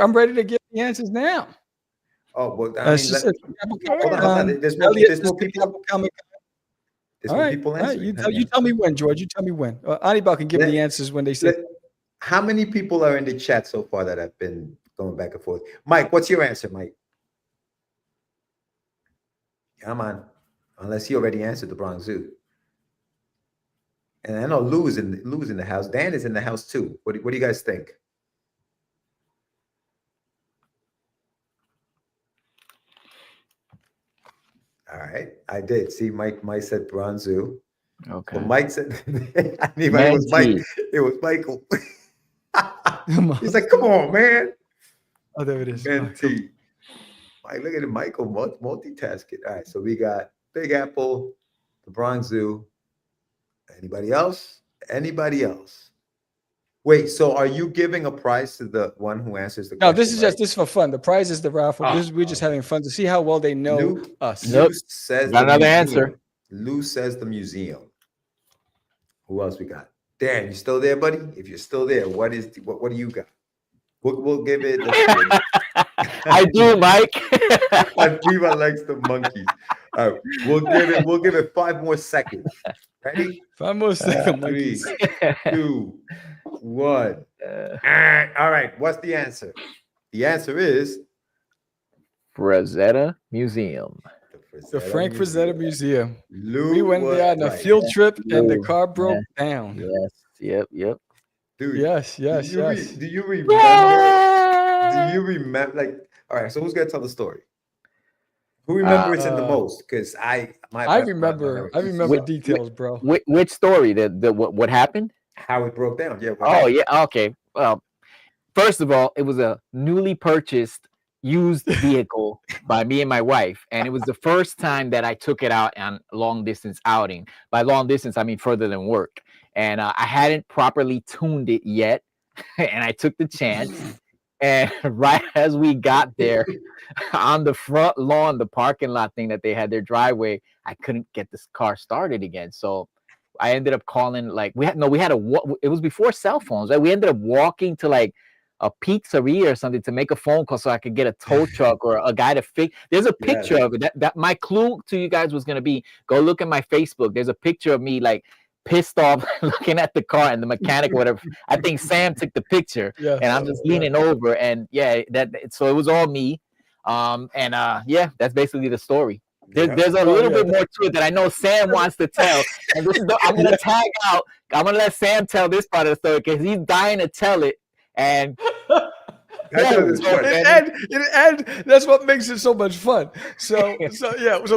I'm ready to give the answers now. Oh, well, I mean, hold on. There's more people. There's more people answering. You tell me when, George. You tell me when. Anibal can give me the answers when they say. How many people are in the chat so far that have been going back and forth? Mike, what's your answer, Mike? Come on. Unless he already answered the Bronx Zoo. And I know Lou's in the house. Dan is in the house too. What do you guys think? All right, I did see Mike said Bronx Zoo. Okay. Well, Mike said it was Mike. It was Michael. He's like, come on, man. Oh, there it is. Menti. Mike, look at it, Michael multitasking. All right, so we got Big Apple, the Bronx Zoo, Anybody else? Anybody else? Wait, so are you giving a prize to the one who answers the No, question? this is just this for fun. The prize is the raffle. Ah, We're just having fun to see how well they know Lou, us. Lou Nope. says Got the another museum. answer. Lou says the museum. Who else we got? Dan, you still there, buddy? If you're still there, what do you got? We'll give it. I do, Mike. Viva likes the monkeys. All right, we'll give it 5 more seconds. Ready? 5 more seconds, 3, monkeys. 2, 1. All right, what's the answer? The answer is Frazetta Museum. The Frank Frazetta Museum. Lou We went was there on a right. field trip and the Lou, car broke down. Yes. Yep. Dude, Yes. do you remember? Do you remember? Like, all right. So who's gonna tell the story? Who remembers it the most? Because I remember details, bro. Which story? The what happened? how it broke down. Yeah. Oh yeah. Okay. Well, first of all, it was a newly purchased used vehicle by me and my wife, and it was the first time that I took it out on long distance outing. By long distance, I mean further than work. And I hadn't properly tuned it yet, and I took the chance. And right as we got there, on the front lawn, the parking lot thing that they had their driveway, I couldn't get this car started again. So I ended up calling, like, it was before cell phones, right? We ended up walking to like a pizzeria or something to make a phone call so I could get a tow truck or a guy to fix. There's a picture of it. That my clue to you guys was gonna be, go look at my Facebook. There's a picture of me like pissed off looking at the car and the mechanic or whatever. I think Sam took the picture, and I'm just leaning over, and so it was all me. That's basically the story. There's a little bit more to it that I know Sam wants to tell, and I'm gonna tag out. I'm gonna let Sam tell this part of the story because he's dying to tell it. And and that's what makes it so much fun. So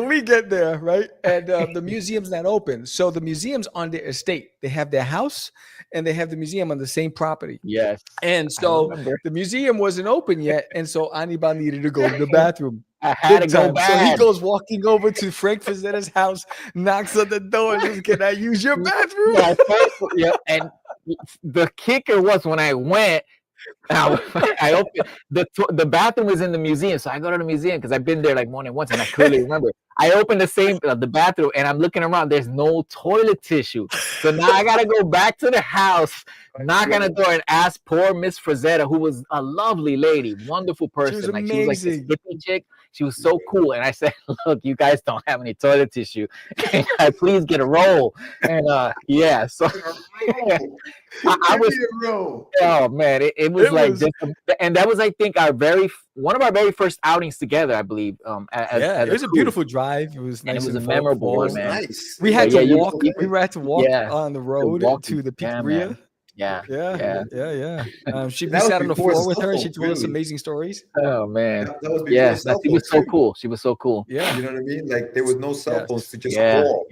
we get there, right? And the museum's not open. So the museum's on their estate. They have their house and they have the museum on the same property. Yes. And so the museum wasn't open yet. And so Anibal needed to go to the bathroom. I had to go back. So he goes walking over to Frank Fazetta's house, knocks on the door, and says, "Can I use your bathroom?" And the kicker was when I went, I opened the bathroom was in the museum, so I go to the museum because I've been there like more than once, and I clearly remember. I opened the bathroom, and I'm looking around. There's no toilet tissue, so now I gotta go back to the house, knock on the door, and ask poor Miss Frazetta, who was a lovely lady, wonderful person. She was like amazing. she was like this hippie chick. She was so cool, and I said, "Look, you guys don't have any toilet tissue. Can I please get a roll?" And so I was. Oh man, it was like this, and that was, I think, one of our very first outings together, I believe. It was a beautiful drive. It was nice. And it was a memorable one, man. Nice. We had to walk. We had to walk on the road to the pizzeria. Yeah. She sat on the floor with her. She told us amazing stories. Oh man, that was she was so cool. She was so cool. Yeah, you know what I mean. Like there was no cell phones to just call.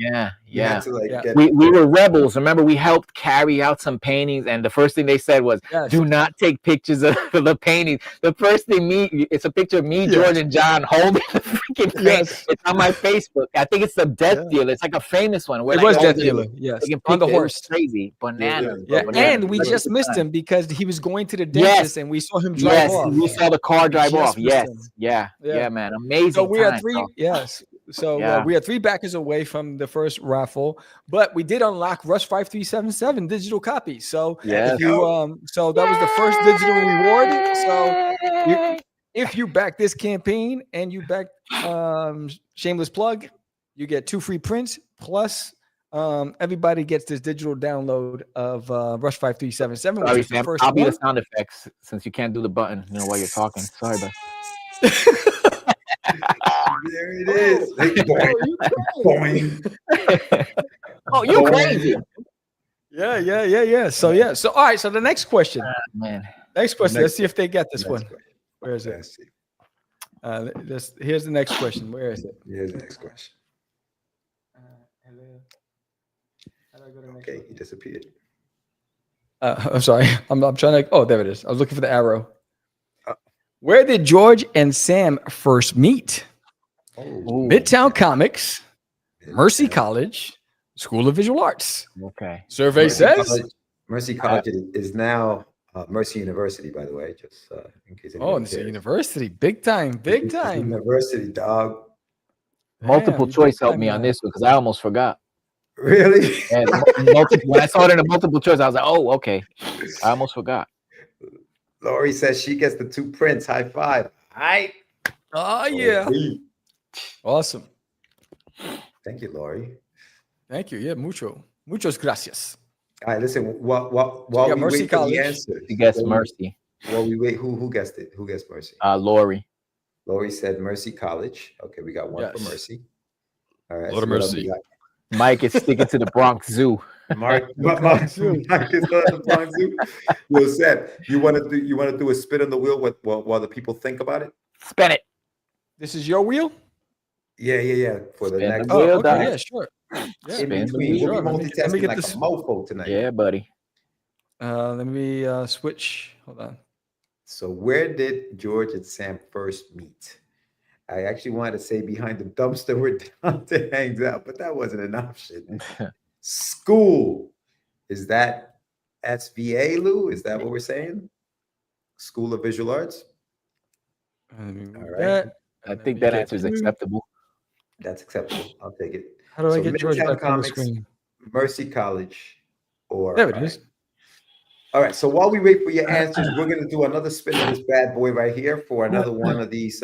We were rebels. Remember, we helped carry out some paintings, and the first thing they said was, "Do not take pictures of the paintings." The first thing it's a picture of me, George, and John holding the freaking thing. It's on my Facebook. I think it's the Death Dealer. It's like a famous one. It was Death Dealer. Yes, on the horse. Crazy bananas. And we just missed him because he was going to the dentist, and we saw him drive off. We saw the car drive off. Yeah, man, amazing. So we are three. Yes. So we are 3 backers away from the first raffle, but we did unlock Rush 5377 digital copy. So if you so that was the first digital reward. So if you back this campaign and you back shameless plug, you get 2 free prints plus. Everybody gets this digital download of Rush 5377. Sorry, Sam. I'll be the sound effects since you can't do the button, while you're talking. Sorry, bud. There it is. Oh, you're crazy. Yeah. So all right. So the next question. Man. Next question. Let's see if they get this one. Question. Where is it? Here's the next question. Where is it? Here's the next question. Okay, he disappeared. I'm sorry. I'm trying to. Oh, there it is. I was looking for the arrow. Where did George and Sam first meet? Midtown Comics, Mercy College, School of Visual Arts. Okay. Survey says. Mercy College is now Mercy University, by the way, just in case anybody It's a cares. university. Big time. Big It's a time. University, dog. Multiple Damn, choice big helped time me on guy. this one because I almost forgot. Really? And when I saw it in a multiple choice, I was like, oh, okay. I almost forgot. Lori says she gets the 2 prints. High five. Hi. Oh, yeah. Awesome. Thank you, Lori. Thank you. Yeah, muchos gracias. All right, listen. While got we Mercy wait for College. the answer, You guessed Mercy. while we wait, who guessed it? Who guessed Mercy? Lori. Lori said Mercy College. Okay, we got one for Yes. Mercy. All right, Lord of so what else we mercy. got? Mike is sticking to the Bronx Zoo. Mark is Bronx Zoo. Mark is going to the Bronx Zoo. Yo, Seb, you want to do a spin on the wheel while the people think about it? Spin it. This is your wheel? Yeah. For the Spin next the wheel, Oh, okay. Doc. Yeah, sure. in Spin the between, wheel. we'll be Let me multitasking get like this. a mofo tonight. Yeah, buddy. Let me switch. Hold on. So where did George and Sam first meet? I actually wanted to say behind the dumpster where Dante hangs out, but that wasn't an option. School. Is that SVA, Lou? Is that what we're saying? School of Visual Arts? All right. I think that answer is acceptable. That's acceptable. I'll take it. How do I So get George Midtown back on the Comics, screen? Mercy College, or There it is. All right. So while we wait for your answers, we're gonna do another spin of this bad boy right here for another one of these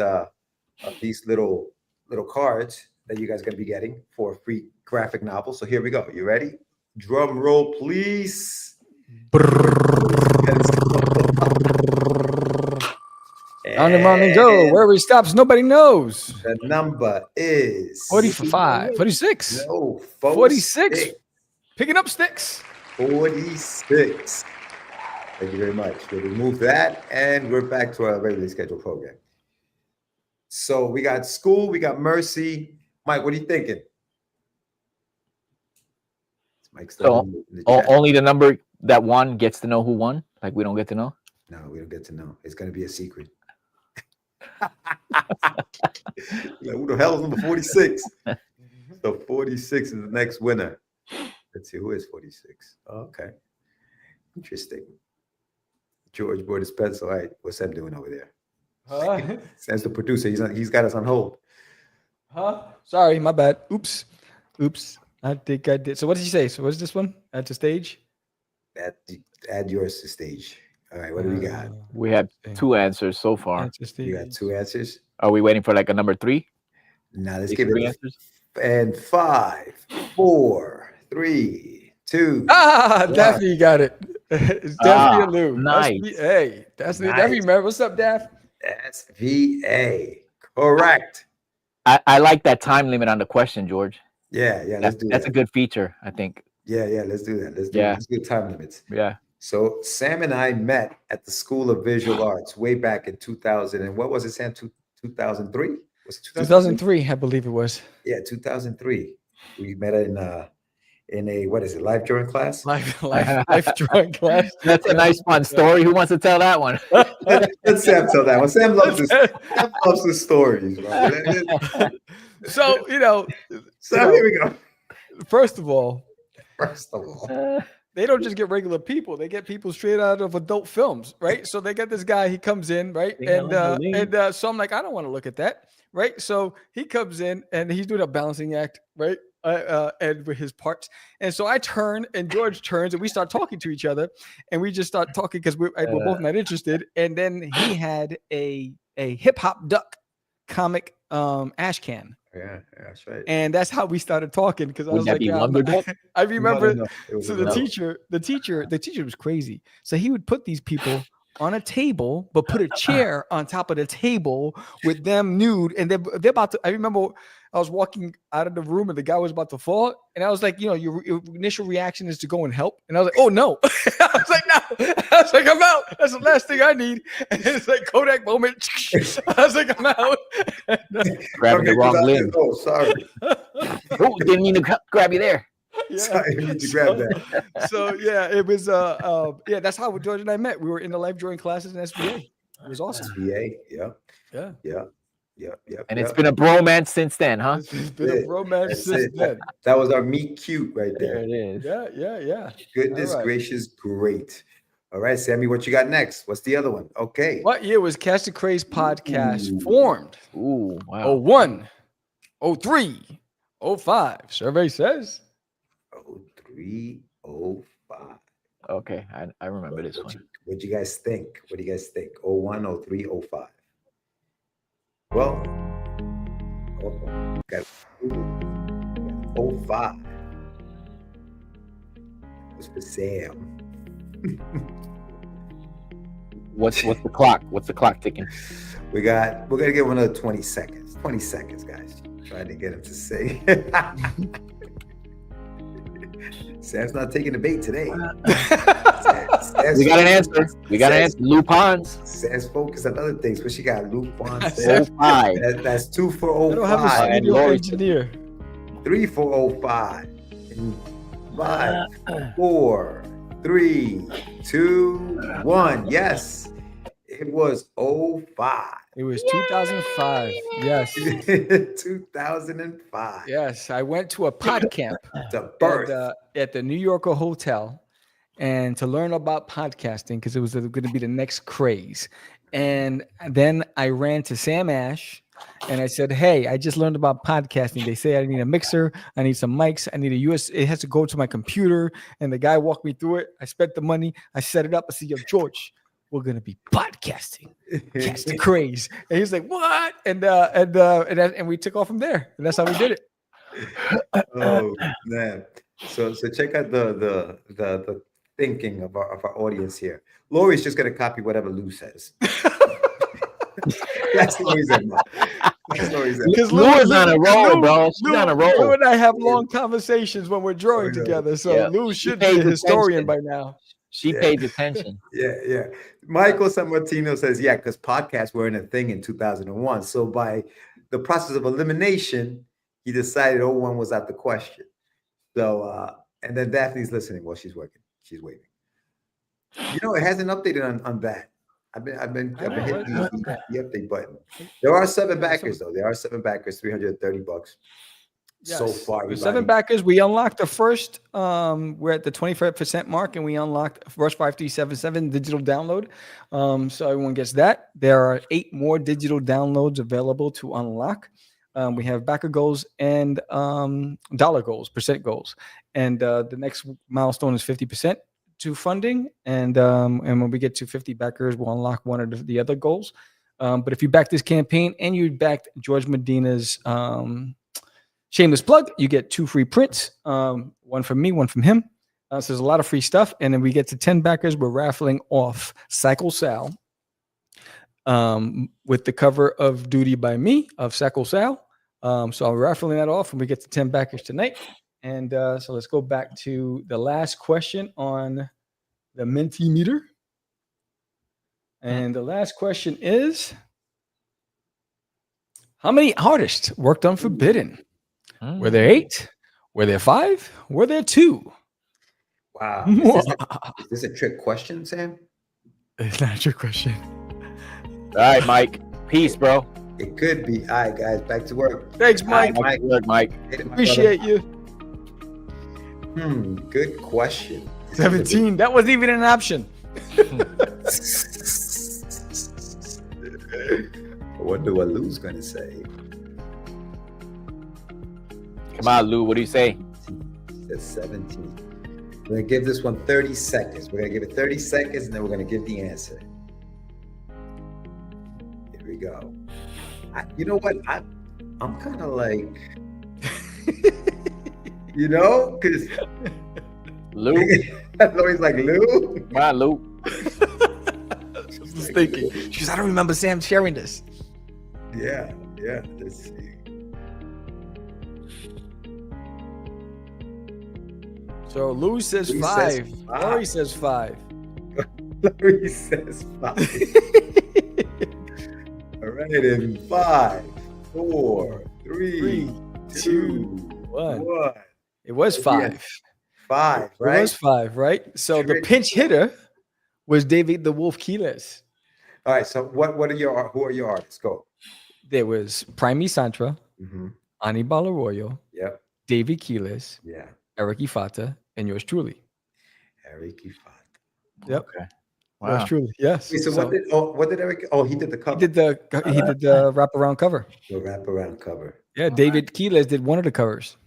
little cards that you guys are gonna be getting for a free graphic novel. So here we go. You ready? Drum roll, please. On the morning go. Where he stops, nobody knows. The number is 45, 46, No, 46. Picking up sticks. 46. Thank you very much. We'll remove that, and we're back to our regularly scheduled program. So we got school, we got Mercy. Mike, what are you thinking? Mike's still in the chat. Only the number that won gets to know who won. Like we don't get to know. No, we don't get to know. It's going to be a secret. Like, who the hell is number 46? So 46 is the next winner. Let's see, who is 46? Oh, okay. Interesting. George brought his pencil. All right, what's Sam doing over there? Sam's the producer. He's got us on hold. Sorry, my bad. Oops. I think I did. So what did you say? So what's this one? At the stage? Add yours to stage. All right, what do we got? We had 2 answers so far. You got 2 answers? Are we waiting for like a number 3? Now let's These give 3 it answers. and 5, 4, 3, 2. Daphne, you got it. It's Daphne and Lou. Nice. Hey, that's Nice. Daphne. Remember, what's up, Daph? SVA. Correct. I like that time limit on the question, George. Yeah, let's do that. That's a good feature, I think. Yeah, let's do that. Let's do time limits. Yeah. So Sam and I met at the School of Visual Arts way back in 2000. And what was it, Sam? 2003? Was it 2003, I believe it was. Yeah, 2003. We met in a what is it, life drawing class? Life drawing class. That's a nice fun story. Who wants to tell that one? Let Sam tell that one. Sam loves this. Sam loves the stories. Bro. So So here we go. First of all, First they don't just get regular people; they get people straight out of adult films, right? So they get this guy. He comes in, right, and so I'm like, I don't want to look at that, right? So he comes in and he's doing a balancing act, right? And with his parts, and so I turn and George turns and we start talking to each other, and we just start talking because we're both not interested. And then he had a hip hop duck comic ash can. Yeah, that's right. And that's how we started talking because I Would was that like, be yeah, Wonder Duck? I remember. No, it was So another the teacher was crazy. So he would put these people on a table, but put a chair on top of the table with them nude, and they're about to. I remember I was walking out of the room and the guy was about to fall, and I was like, your initial reaction is to go and help, and I was like, oh no, I was like, no, I was like, I'm out. That's the last thing I need. And it's like Kodak moment. I was like, I'm out. Grabbing the wrong limb. Oh, sorry. Oh, didn't mean to grab you there. Sorry, I need to grab that. So yeah, it was that's how George and I met. We were in the life drawing classes in SBA. It was awesome. SVA, yeah. Yep. And it's been a bromance since then, huh? It's been a romance since then. That was our meet cute right There there. it is. Yeah. Goodness All right. gracious, great. All right, Sammy, what you got next? What's the other one? Okay. What year was Catch the Craze podcast Ooh. formed? Ooh, wow. 01, 03, 05. Survey says 03, 05. Okay, I remember this one. What do you guys think? What do you guys think? 01, 03, 05. Well, got 05. It was for Sam. What's the clock? What's the clock ticking? We're gonna give him another 20 seconds. 20 seconds, guys. Trying to get him to say. Sam's not taking the bait today. We got an answer. We got an answer. Lupins. Sam's focused on other things. What she got? Lupin. 05. That's 2 for I don't have a 05. studio Lord. engineer. 3 for 05. And 5, 4, 3, 2, 1. Yes, it was 05. It was 2005. Yes. 2005. Yes. I went to a pod camp The birth. at the New Yorker Hotel and to learn about podcasting because it was going to be the next craze. And then I ran to Sam Ash and I said, hey, I just learned about podcasting. They say I need a mixer. I need some mics. I need a US. It has to go to my computer. And the guy walked me through it. I spent the money. I set it up. I said, yo, George, we're going to be podcasting. Catch the craze. And he's like, what? And we took off from there. And that's how we did it. Oh man. So check out the thinking of our audience here. Lori's just gonna copy whatever Lou says. That's Lori's Because Lou is on a roll, bro. She's on a roll. Lou and I have long conversations when we're drawing together. So Yeah. Lou should She be a pays historian attention. by now. She paid attention. Yeah. Michael Sammartino says, yeah, because podcasts weren't a thing in 2001. So by the process of elimination, he decided 01 was out the question. So and then Daphne's listening while she's working. She's waiting. You know, it hasn't updated on that. I've been hitting the update button. There are 7 backers though. There are 7 backers, $330 so far. With 7 backers, we unlocked the first. We're at the 25% mark, and we unlocked Rush 5377 digital download. So everyone gets that. There are 8 more digital downloads available to unlock. We have backer goals and dollar goals, percent goals, and the next milestone is 50% to funding. And when we get to 50 backers, we'll unlock one of the other goals. But if you back this campaign and you backed George Medina's shameless plug, you get 2 free prints, one from me, one from him. So there's a lot of free stuff. And then we get to 10 backers. We're raffling off Cycle Sal with the cover of Duty by Me of Cycle Sal. So I'm raffling that off and we get to 10 backers tonight. And so let's go back to the last question on the Mentimeter. And the last question is, how many artists worked on Forbidden? Were there 8? Were there 5? Were there 2? Wow. Is this a trick question, Sam? It's not a trick question. All right, Mike. Peace, bro. It could be. All right, guys, back to work. Thanks, Mike. All right, Mike. Appreciate you. Good question. 17. That wasn't even an option. I wonder what Lou's gonna say. Come on, Lou. What do you say? That's 17. We're gonna give this one 30 seconds. We're gonna give it 30 seconds, and then we're gonna give the answer. Here we go. You know what? I'm kind of like, you know, because Lou. Lori's like, Lou. Come on, Lou. She's thinking. She goes, I don't remember Sam sharing this. Yeah. Let's see. So Lou says 5. Lori says 5. Lori says 5. All right, in 5, 4, 3, 2, 1. It was 5. Yeah. 5, right? It was 5, right? So the pinch hitter was David the Wolf Quiles. All right. So who are your artists? Go. There was Prime Santra, Mhm. Anibal Arroyo, Yep. David Keelis, Yeah. Eric Ifata, and yours truly. Eric Ifat. Yep. Okay. Yours Wow. truly. Yes. Wait, so what did Eric? Oh, he did the he cover. did the wraparound cover. The wraparound cover. Yeah, David Keelis did one of the covers.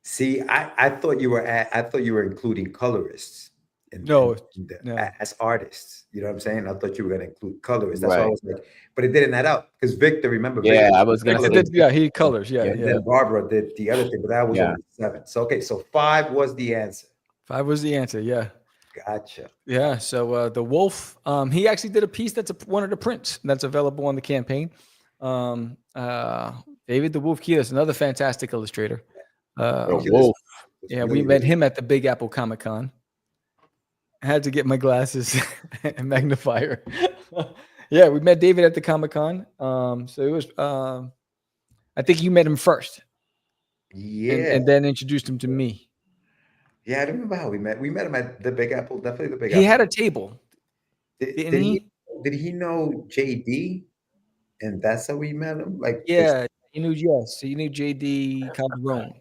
See, I thought you were I thought you were including colorists No, no. as artists. You know what I'm saying? I thought you were going to include colorists. That's why I Right. was like, but it didn't add up because Victor, remember? Yeah, Victor, I was gonna Victor say. did, yeah, he colors. Yeah, and yeah. then Barbara did the other thing, but that was Yeah. only 7. So okay, so 5 was the answer. 5 was the answer. Yeah. Gotcha. Yeah. So the Wolf, he actually did a piece that's one of the prints that's available on the campaign. David the Wolf Keelis, another fantastic illustrator. The Wolf. Yeah, we met him at the Big Apple Comic Con. I had to get my glasses and magnifier. Yeah, we met David at the Comic Con. So it was, I think you met him first. Yeah. And then introduced him to me. Yeah, I remember how we met. We met him at the Big Apple, definitely the Big He Apple. had a table. Did he know JD? And that's how we met him? Like, Yeah, he knew, yes. He knew JD Calderon.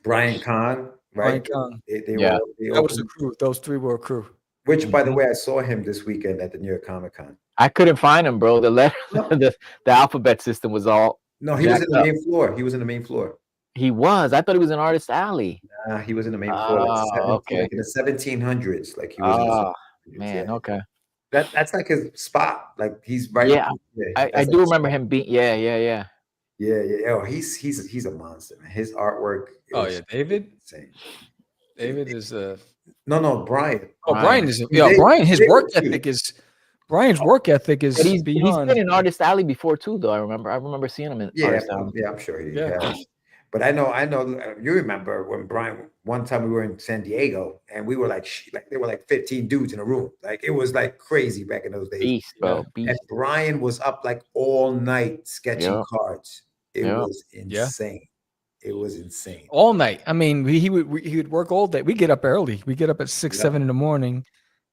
Brian Kahn, right? Brian Kahn. They Yeah. were, That was the crew. Those 3 were a crew. which, by the way, I saw him this weekend at the New York Comic Con. I couldn't find him, bro. The letter, the alphabet system was all. No, he was in jacked the up. main floor. He was in the main floor. He was. I thought he was in Artist Alley. He was in the main floor, Okay. like in the 1700s. Like he was. In the 1700s, Man, yeah. okay. That's like his spot. Like he's right. Yeah, I that's do like- remember him being. Yeah. Yeah. Oh, he's a monster, man. His artwork. Oh, is yeah, David? insane. David is No, Brian. Oh, Brian is David- Brian, his David work too. ethic is Brian's work ethic is But he's beyond. been in Artist Alley before too, though. I remember seeing him in Yeah, Artist Alley. yeah, I'm sure he Yeah. has. But I know. You remember when Brian? One time we were in San Diego, and we were like there were like 15 dudes in a room. Like it was like crazy back in those days. Beast, bro. Yeah. Beast. And Brian was up like all night sketching Yeah. cards. It Yeah. was insane. It was insane. All night. I mean, he would work all day. We get up early. We get up at 6, Yeah. 7 in the morning,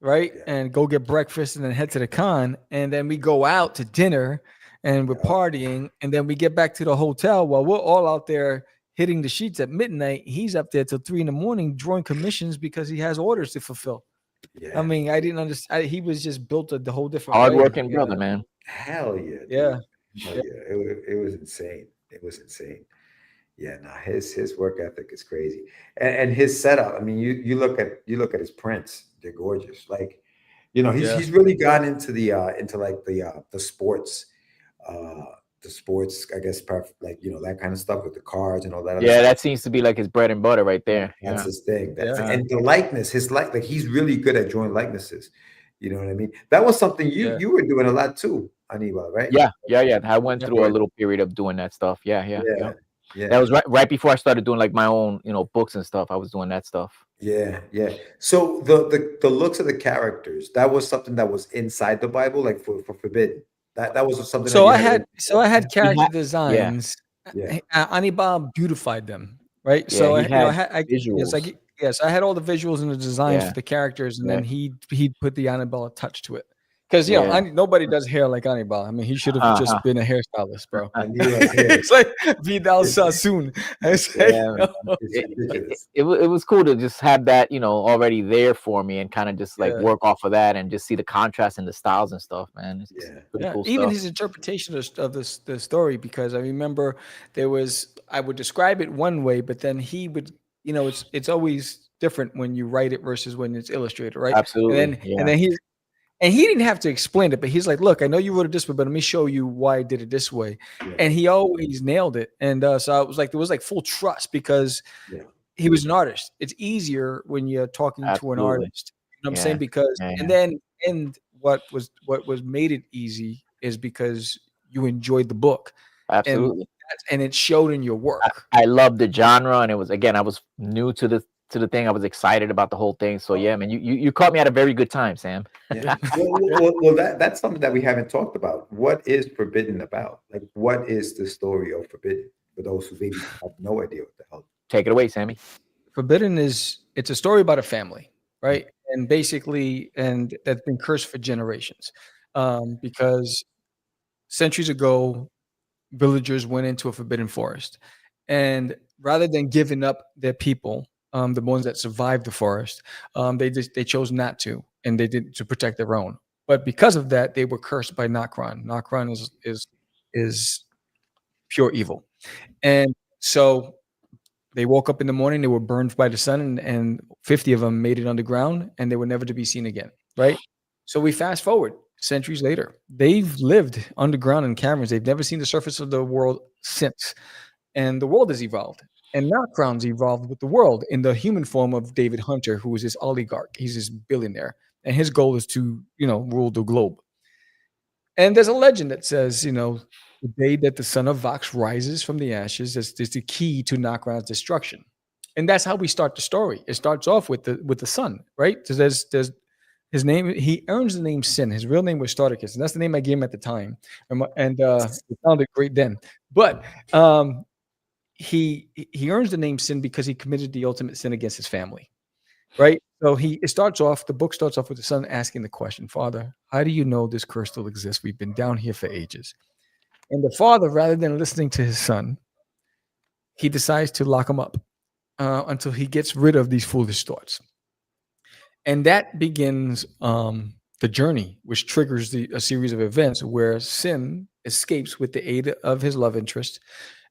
right? Yeah. And go get breakfast and then head to the con. And then we go out to dinner and we're Yeah. partying. And then we get back to the hotel while we're all out there hitting the sheets at midnight. He's up there till 3 in the morning drawing commissions because he has orders to fulfill. Yeah. I mean, I didn't understand. He was just built the whole different way. Hardworking Yeah. brother, man. Hell yeah. dude. Yeah. Hell yeah. It was insane. It was insane. Yeah, no, his work ethic is crazy. And his setup. I mean, you look at his prints, they're gorgeous. Like, he's really gotten into the sports, I guess, like, that kind of stuff with the cards and all that. Yeah, that seems to be like his bread and butter right there. That's Yeah. his thing. Yeah. And the likeness, like he's really good at drawing likenesses. You know what I mean? That was something you were doing a lot too, Anibal, right? Yeah. I went through a Right. little period of doing that stuff. Yeah. Yeah. That was right before I started doing like my own, books and stuff. I was doing that stuff. Yeah. So the looks of the characters, that was something that was inside the Bible, like for Forbidden. That was something. So that I had character had- designs. Yeah. Anibal beautified them, right? Yeah, So he had I visuals. yes, I had all the visuals and the designs Yeah. for the characters, and Yeah. then he'd put the Anibal touch to it. Because Yeah. nobody does hair like Anibal. I mean, he should have just been a hairstylist, bro. I knew it. It's like Vidal Sassoon. It's like, Yeah, man. It's ridiculous. It was cool to just have that, already there for me and kind of just like Yeah. work off of that and just see the contrast in the styles and stuff, man. It's Yeah. pretty yeah, cool even stuff. his interpretation of the story, because I remember I would describe it one way, but then he would, it's always different when you write it versus when it's illustrated, right? Absolutely. And then he didn't have to explain it, but he's like, look, I know you wrote it this way, but let me show you why I did it this way. Yeah. And he always nailed it. And so I was like, there was like full trust because Yeah. he was an artist. It's easier when you're talking to an Absolutely. artist. You know what I'm saying? Yeah. Because Yeah. and what was made it easy is because you enjoyed the book. Absolutely. And it showed in your work. I loved the genre, and it was, again, I was new to the thing. I was excited about the whole thing. So yeah, man, you caught me at a very good time, Sam. Yeah. Well, that's something that we haven't talked about. What is Forbidden about? Like, what is the story of Forbidden for those who maybe have no idea what the hell? Take it away, Sammy. Forbidden it's a story about a family, right? And basically, and that's been cursed for generations, because centuries ago, villagers went into a forbidden forest, and rather than giving up their people, the ones that survived the forest, they chose not to, and they did to protect their own. But because of that, they were cursed by Nocron. Nocron is pure evil, and so they woke up in the morning. They were burned by the sun, and 50 of them made it underground, and they were never to be seen again. Right. So we fast forward centuries later. They've lived underground in caverns. They've never seen the surface of the world since, and the world has evolved. And Nocron's evolved with the world in the human form of David Hunter, who is this oligarch. He's this billionaire, and his goal is to, rule the globe. And there's a legend that says, the day that the son of Vox rises from the ashes is the key to Nocron's destruction. And that's how we start the story. It starts off with the son, right? So there's his name. He earns the name Sin. His real name was Starticus, and that's the name I gave him at the time. And it sounded great then. But he earns the name Sin because he committed the ultimate sin against his family, right? So the book starts off with the son asking the question, Father, how do you know this curse still exists? We've been down here for ages. And the father, rather than listening to his son, he decides to lock him up until he gets rid of these foolish thoughts. And that begins the journey, which triggers a series of events where Sin escapes with the aid of his love interest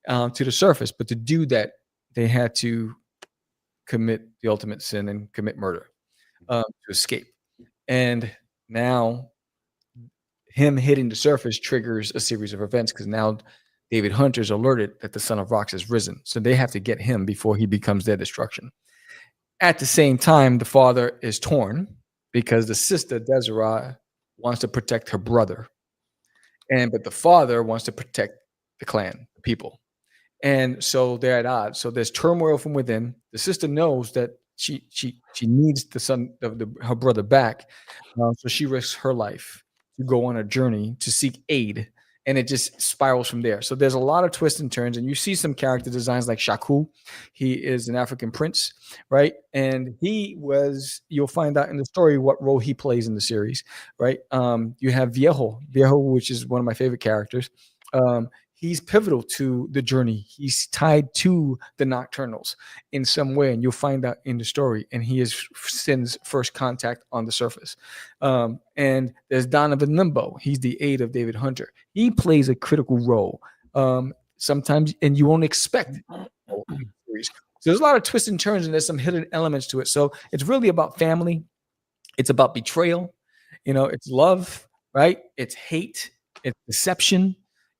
to the surface. But to do that, they had to commit the ultimate sin and commit murder to escape. And now him hitting the surface triggers a series of events because now David Hunter's alerted that the son of Vox has risen. So they have to get him before he becomes their destruction. At the same time, the father is torn because the sister, Desiree, wants to protect her brother. But the father wants to protect the clan, the people. And so they're at odds. So there's turmoil from within. The sister knows that she needs the son of her brother back. So she risks her life to go on a journey to seek aid. And it just spirals from there. So there's a lot of twists and turns. And you see some character designs like Shaku. He is an African prince, right? And you'll find out in the story what role he plays in the series, right? You have Viejo, which is one of my favorite characters. He's pivotal to the journey. He's tied to the Nocturnals in some way, and you'll find out in the story. And he is Sin's first contact on the surface. And there's Donovan Limbo. He's the aide of David Hunter. He plays a critical role sometimes, and you won't expect. So there's a lot of twists and turns, and there's some hidden elements to it. So it's really about family. It's about betrayal. It's love, right? It's hate. It's deception.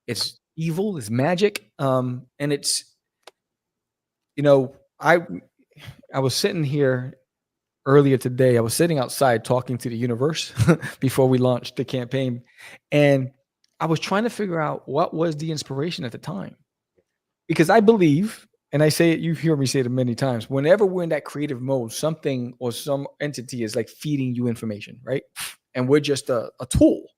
It's evil, is magic, and it's I was sitting here earlier today. I was sitting outside talking to the universe before we launched the campaign, and I was trying to figure out what was the inspiration at the time, because I believe, and I say it, you hear me say it many times, whenever we're in that creative mode, something or some entity is like feeding you information, right? And we're just a tool.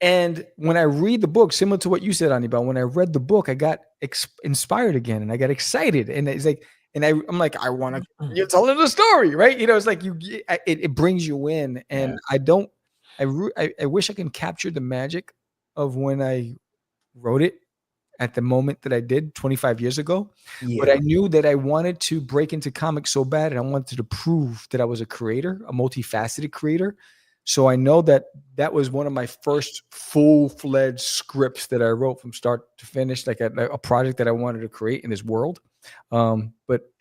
And when I read the book, similar to what you said, Anibal, when I read the book, I got inspired again, and I got excited, and it's like, and I'm like, I want to. You're telling the story, right? It's like it brings you in, and I wish I can capture the magic of when I wrote it at the moment that I did 25 years ago. Yeah. But I knew that I wanted to break into comics so bad, and I wanted to prove that I was a creator, a multifaceted creator. So I know that was one of my first full-fledged scripts that I wrote from start to finish, like a project that I wanted to create in this world. But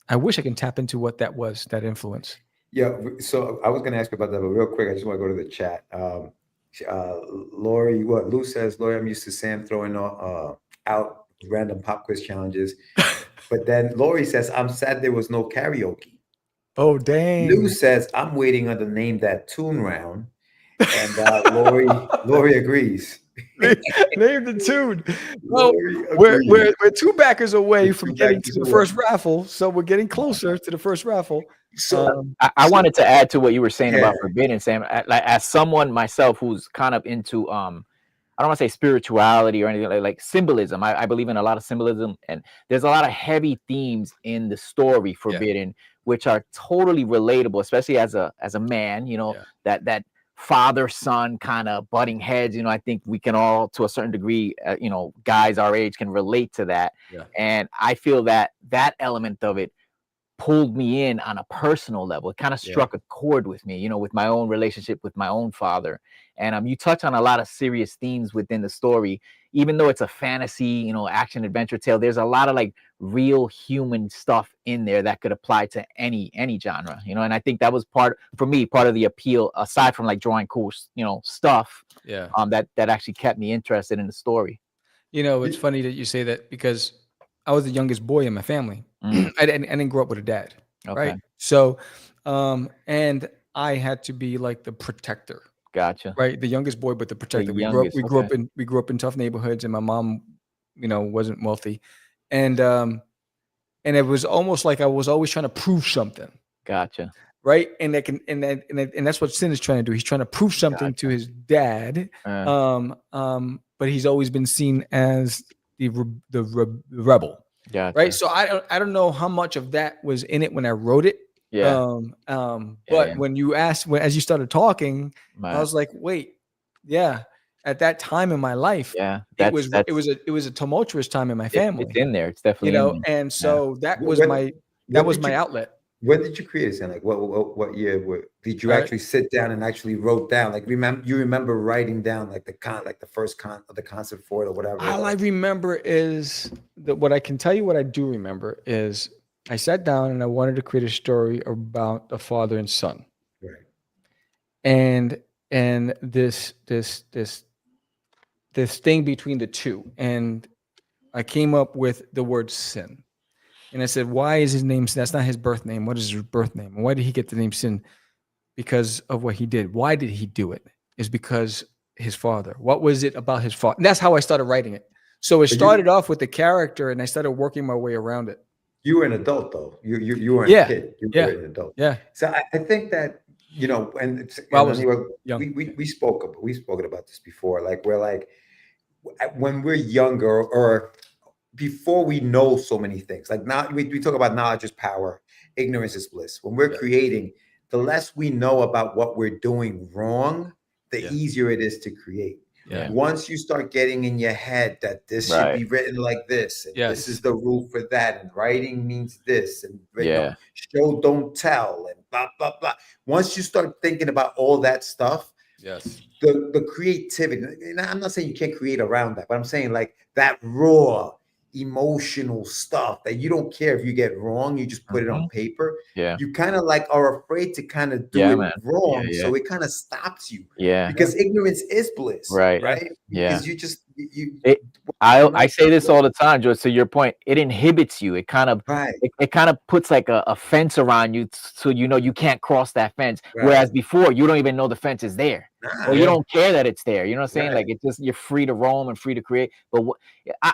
I wish I can tap into what that was, that influence. Yeah. So I was going to ask about that, but real quick, I just want to go to the chat. Lou says, Lori, I'm used to Sam throwing out random pop quiz challenges. But then Lori says, I'm sad there was no karaoke. Oh, dang. Lou says, I'm waiting on the Name That Tune round. And Lori agrees. Name the tune. Well, we're two backers away from getting to the first raffle. So we're getting closer to the first raffle. So I wanted to add to what you were saying about Forbidden, Sam. Like, as someone myself who's kind of into I don't want to say spirituality or anything like symbolism. I believe in a lot of symbolism, and there's a lot of heavy themes in the story Forbidden, which are totally relatable, especially as a man, that father son kind of butting heads. I think we can all, to a certain degree, guys our age can relate to that. Yeah. And I feel that element of it pulled me in on a personal level. It kind of struck a chord with me, with my own relationship with my own father. And you touch on a lot of serious themes within the story, even though it's a fantasy, action adventure tale. There's a lot of like real human stuff in there that could apply to any genre, and I think that was part of the appeal, aside from like drawing cool, stuff. Yeah. That actually kept me interested in the story. It's funny that you say that, because I was the youngest boy in my family. I didn't grow up with a dad, right? So, and I had to be like the protector. Gotcha. Right, the youngest boy, but the protector. We grew up in tough neighborhoods, and my mom, wasn't wealthy, and it was almost like I was always trying to prove something. Gotcha. Right, and that's what Sin is trying to do. He's trying to prove something to his dad. But he's always been seen as the rebel. Gotcha. Right, so I don't know how much of that was in it when I wrote it. But when you asked, as you started talking, I was like, wait, at that time in my life, it was a tumultuous time in my family. It's in there. It's definitely in there. And so that was my outlet. When did you create it? And like, what year did you actually sit down and actually wrote down? Like, remember writing down like the first concept for it or whatever? All I remember is that what I can tell you. What I do remember is I sat down and I wanted to create a story about a father and son, right? And this thing between the two, and I came up with the word Sin. And I said, why is his name Sin? That's not his birth name. What is his birth name? Why did he get the name Sin? Because of what he did. Why did he do it? Is because his father. What was it about his father? And that's how I started writing it. So it started off with the character, and I started working my way around it. You were an adult, though. You weren't a kid. You were an adult. Yeah. So I think that, and we spoke about this before. Like, we're like, when we're younger, or before we know so many things, like now we talk about knowledge is power, ignorance is bliss. When we're creating, the less we know about what we're doing wrong, the easier it is to create. Yeah. Once you start getting in your head that this should be written like this, and this is the rule for that, and writing means this, and show don't tell, and blah blah blah. Once you start thinking about all that stuff, the creativity. And I'm not saying you can't create around that, but I'm saying like that raw emotional stuff that you don't care if you get wrong, you just put it on paper. You kind of like are afraid to kind of do it wrong, so it kind of stops you. Because ignorance is bliss, right? Because I say this all the time, George. To your point, it inhibits you. It kind of it kind of puts like a fence around you, so you can't cross that fence. Whereas before, you don't even know the fence is there, or you don't care that it's there. You know what I'm saying? Like, it's just, you're free to roam and free to create. But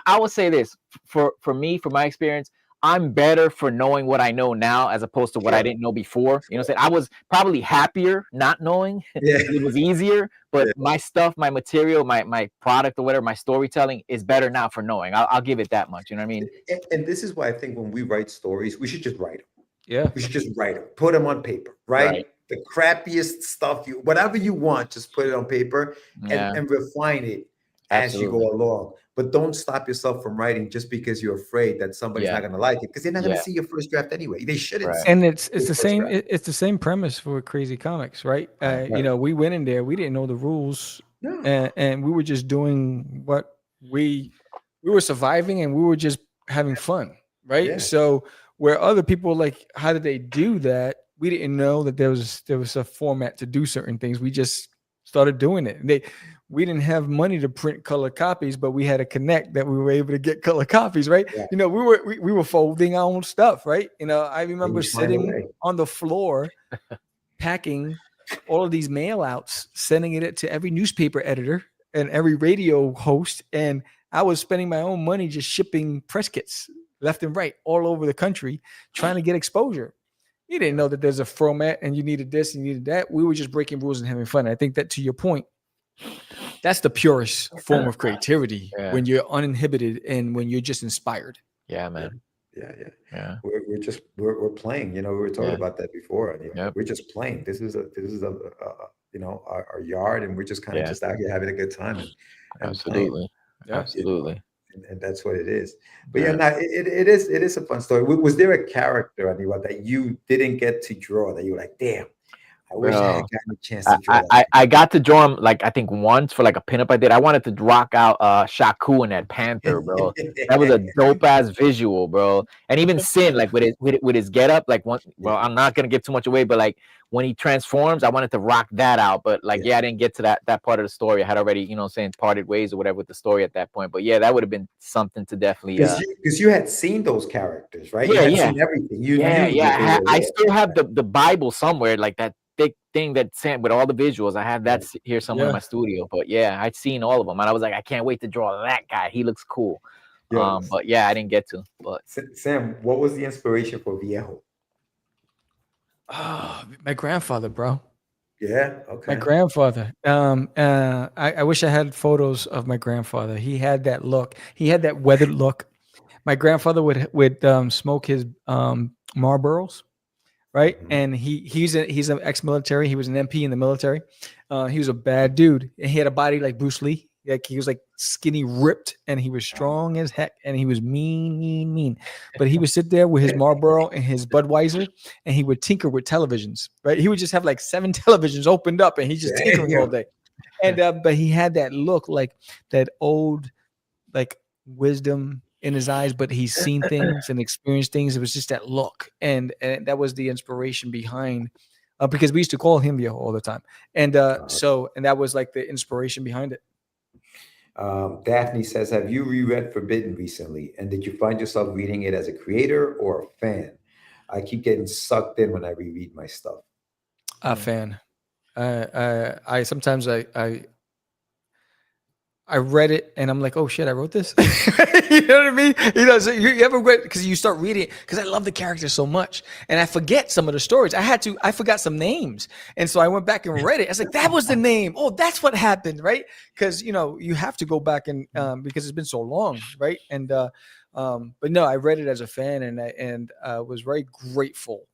I would say this, for me, from my experience, I'm better for knowing what I know now as opposed to what I didn't know before. You know what I'm saying? I was probably happier not knowing. It was easier, but my stuff, my material, my product or whatever, my storytelling is better now for knowing. I'll give it that much. You know what I mean? And this is why I think when we write stories, we should just write them. Yeah. We should just write them, put them on paper, right? The crappiest stuff, whatever you want, just put it on paper and refine it as you go along. But don't stop yourself from writing just because you're afraid that somebody's not going to like it, because they're not going to see your first draft anyway. They shouldn't. And it's the same. It's the same premise for Crazy Comics, right? We went in there, we didn't know the rules, and we were just doing what we were surviving, and we were just having fun, right? So where other people like, how did they do that? We didn't know that there was a format to do certain things. We just started doing it. We didn't have money to print color copies, but we had a connect that we were able to get color copies, right? We were folding our own stuff, right? I remember sitting on the floor, packing all of these mail outs, sending it to every newspaper editor and every radio host, and I was spending my own money just shipping press kits left and right all over the country, trying to get exposure. You didn't know that there's a format and you needed this and you needed that. We were just breaking rules and having fun. I think that, to your point, that's the purest form of creativity, when you're uninhibited and when you're just inspired. Yeah, man. Yeah. We're playing. We were talking about that before. We're just playing. This is our yard, and we're just kind of just out here having a good time and playing. Absolutely. Yeah. Absolutely. And that's what it is. But yeah, no, it is a fun story. Was there a character, Aniwa, that you didn't get to draw that you were like, damn, I wish I had gotten a chance to draw that? I got to draw him like I think once for like a pinup I did. I wanted to rock out Shaku and that panther, bro. That was a dope ass visual, bro. And even Sin, like with his get up, like one. Well, I'm not gonna give too much away, but like when he transforms, I wanted to rock that out. But like, I didn't get to that part of the story. I had already, parted ways or whatever with the story at that point. But yeah, that would have been something to definitely. Because you had seen those characters, right? Yeah, you had seen everything. You knew I still have the Bible somewhere, like that thick thing that sent with all the visuals. I have that here somewhere in my studio. But yeah, I'd seen all of them, and I was like, I can't wait to draw that guy. He looks cool. But yeah, I didn't get to. But Sam, what was the inspiration for Viejo? Oh, my grandfather, bro. Yeah. Okay. My grandfather. I wish I had photos of my grandfather. He had that look. He had that weathered look. My grandfather would smoke his Marlboros, right? Mhm. And he's an ex-military. He was an MP in the military. He was a bad dude. And he had a body like Bruce Lee. Like he was like skinny, ripped, and he was strong as heck. And he was mean. But he would sit there with his Marlboro and his Budweiser, and he would tinker with televisions. Right? He would just have like 7 televisions opened up, and he's just tinkering all day. And but he had that look, like that old, like wisdom in his eyes, but he's seen things and experienced things. It was just that look, and that was the inspiration behind. Because we used to call him Viejo all the time, and and that was like the inspiration behind it. Daphne says, have you reread Forbidden recently? And did you find yourself reading it as a creator or a fan? I keep getting sucked in when I reread my stuff. A fan. I sometimes I read it and I'm like, oh shit, I wrote this. You know what I mean? So you ever read, because you start reading it, because I love the characters so much, and I forget some of the stories. I forgot some names, and so I went back and read it. I was like, that was the name. Oh, that's what happened, right? Because you have to go back and because it's been so long, right? And but no, I read it as a fan, and I was very grateful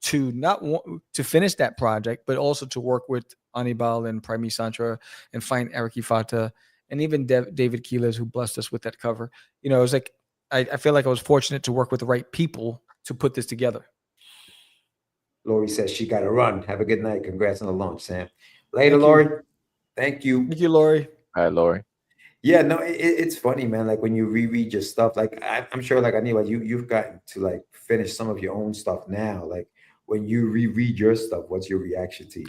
to not want to finish that project, but also to work with Anibal and Prime Santra and find Eric Ifata. And even David Keeles, who blessed us with that cover. It was like, I feel like I was fortunate to work with the right people to put this together. Lori says she got to run. Have a good night. Congrats on the launch, Sam. Later, Lori. Thank you. Thank you, Lori. All right, Lori. Yeah, no, it's funny, man. Like when you reread your stuff, like I'm sure, like Anila, you've gotten to like finish some of your own stuff now. Like when you reread your stuff, what's your reaction to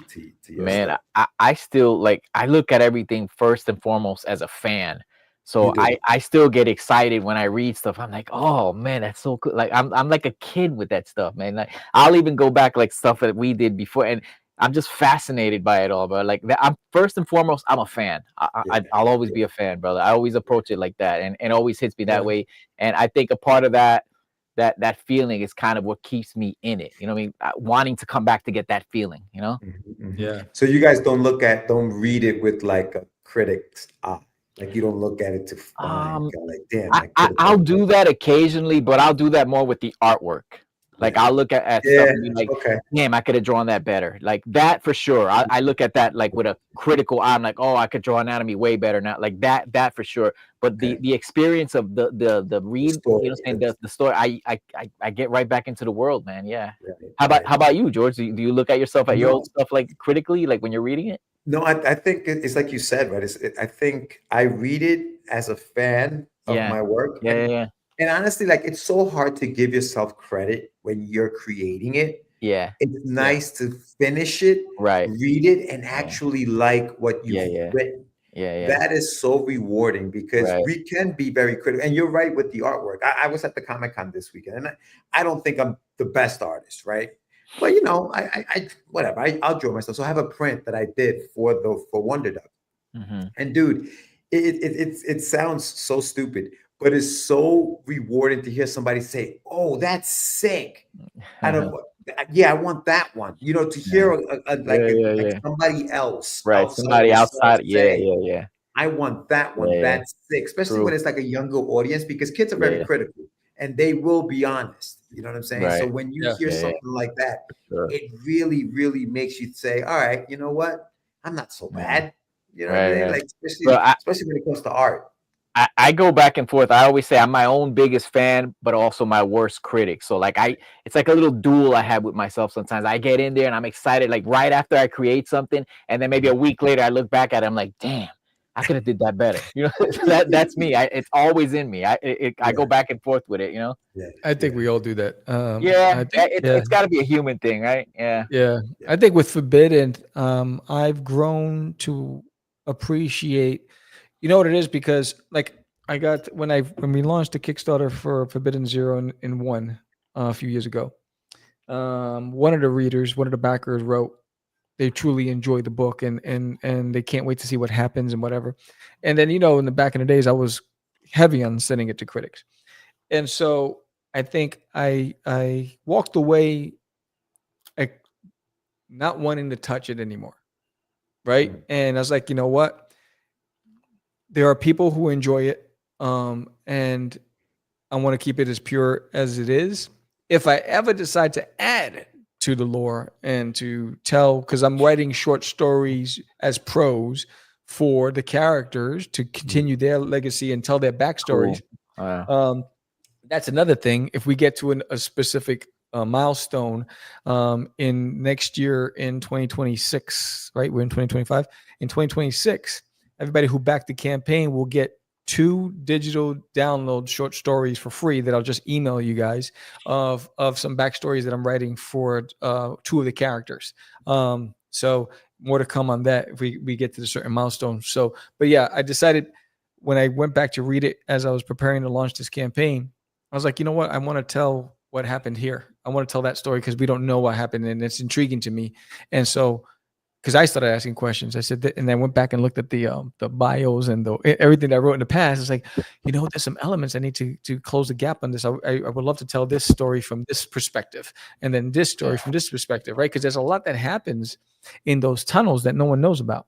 your man stuff? I still like, I look at everything first and foremost as a fan, so I still get excited when I read stuff. I'm like, oh man, that's so cool. Like I'm like a kid with that stuff, man. Like I'll even go back like stuff that we did before, and I'm just fascinated by it all, bro. Like that, I'm first and foremost, I'm a fan. I'll always be a fan, brother. I always approach it like that, and it always hits me that way. And I think a part of that feeling is kind of what keeps me in it. You know what I mean? Wanting to come back to get that feeling, Mm-hmm. Yeah. So you guys don't read it with like a critic's eye. Like you don't look at it to find like, damn. I'll do that occasionally, but I'll do that more with the artwork. Like I'll look at stuff and be like, damn, I could have drawn that better. Like that for sure. I look at that like with a critical eye. I'm like, oh, I could draw anatomy way better now. Like that for sure. But the experience of the read, the story, I get right back into the world, man. Yeah. How about you, George? Do you look at yourself at your own stuff like critically, like when you're reading it? No, I think it's like you said, right? I think I read it as a fan of my work. Yeah. And honestly, like it's so hard to give yourself credit when you're creating it. Yeah. It's nice to finish it, read it, and actually like what you've written. Yeah. That is so rewarding because we can be very critical. And you're right with the artwork. I was at the Comic-Con this weekend, and I don't think I'm the best artist, right? But I whatever. I'll draw myself. So I have a print that I did for Wonder Dog. Mm-hmm. And dude, it sounds so stupid, but it's so rewarding to hear somebody say, "Oh, that's sick." I want that one. To hear like somebody else, somebody outside. Yeah. I want that one. That's sick, especially when it's like a younger audience, because kids are very critical and they will be honest. You know what I'm saying? So when you hear something like that, it really, really makes you say, "All right, you know what? I'm not so Yeah. bad. You know what I Right, mean? right. Like Bro, especially when it comes to art. I go back and forth. I always say I'm my own biggest fan, but also my worst critic. So like it's like a little duel I have with myself sometimes. I get in there and I'm excited, like right after I create something, and then maybe a week later I look back at it, I'm like, damn, I could have did that better. You know, that's me. It's always in me. I go back and forth with it. You know. Yeah. I think we all do that. Yeah, I think, it's got to be a human thing, right? Yeah. yeah. I think with Forbidden, I've grown to appreciate. You know what it is, because like I got when we launched the Kickstarter for Forbidden Zero in one a few years ago. One of the readers, one of the backers wrote they truly enjoy the book and they can't wait to see what happens and whatever. And then in the back in the days, I was heavy on sending it to critics, and so I think I walked away like, not wanting to touch it anymore, right? And I was like, you know what? There are people who enjoy it, and I want to keep it as pure as it is. If I ever decide to add to the lore and to tell, because I'm writing short stories as prose for the characters to continue their legacy and tell their backstories. Cool. That's another thing. If we get to a specific milestone in next year in 2026, right? We're in 2025. In 2026, everybody who backed the campaign will get 2 digital download short stories for free that I'll just email you guys of some backstories that I'm writing for 2 of the characters. So more to come on that if we get to the certain milestone. So, but yeah, I decided when I went back to read it as I was preparing to launch this campaign, I was like, you know what? I want to tell what happened here. I want to tell that story because we don't know what happened, and it's intriguing to me. And so, because I started asking questions, I said, and I went back and looked at the bios and everything that I wrote in the past. It's like, there's some elements I need to close the gap on this. I would love to tell this story from this perspective, and then this story from this perspective, right? Because there's a lot that happens in those tunnels that no one knows about.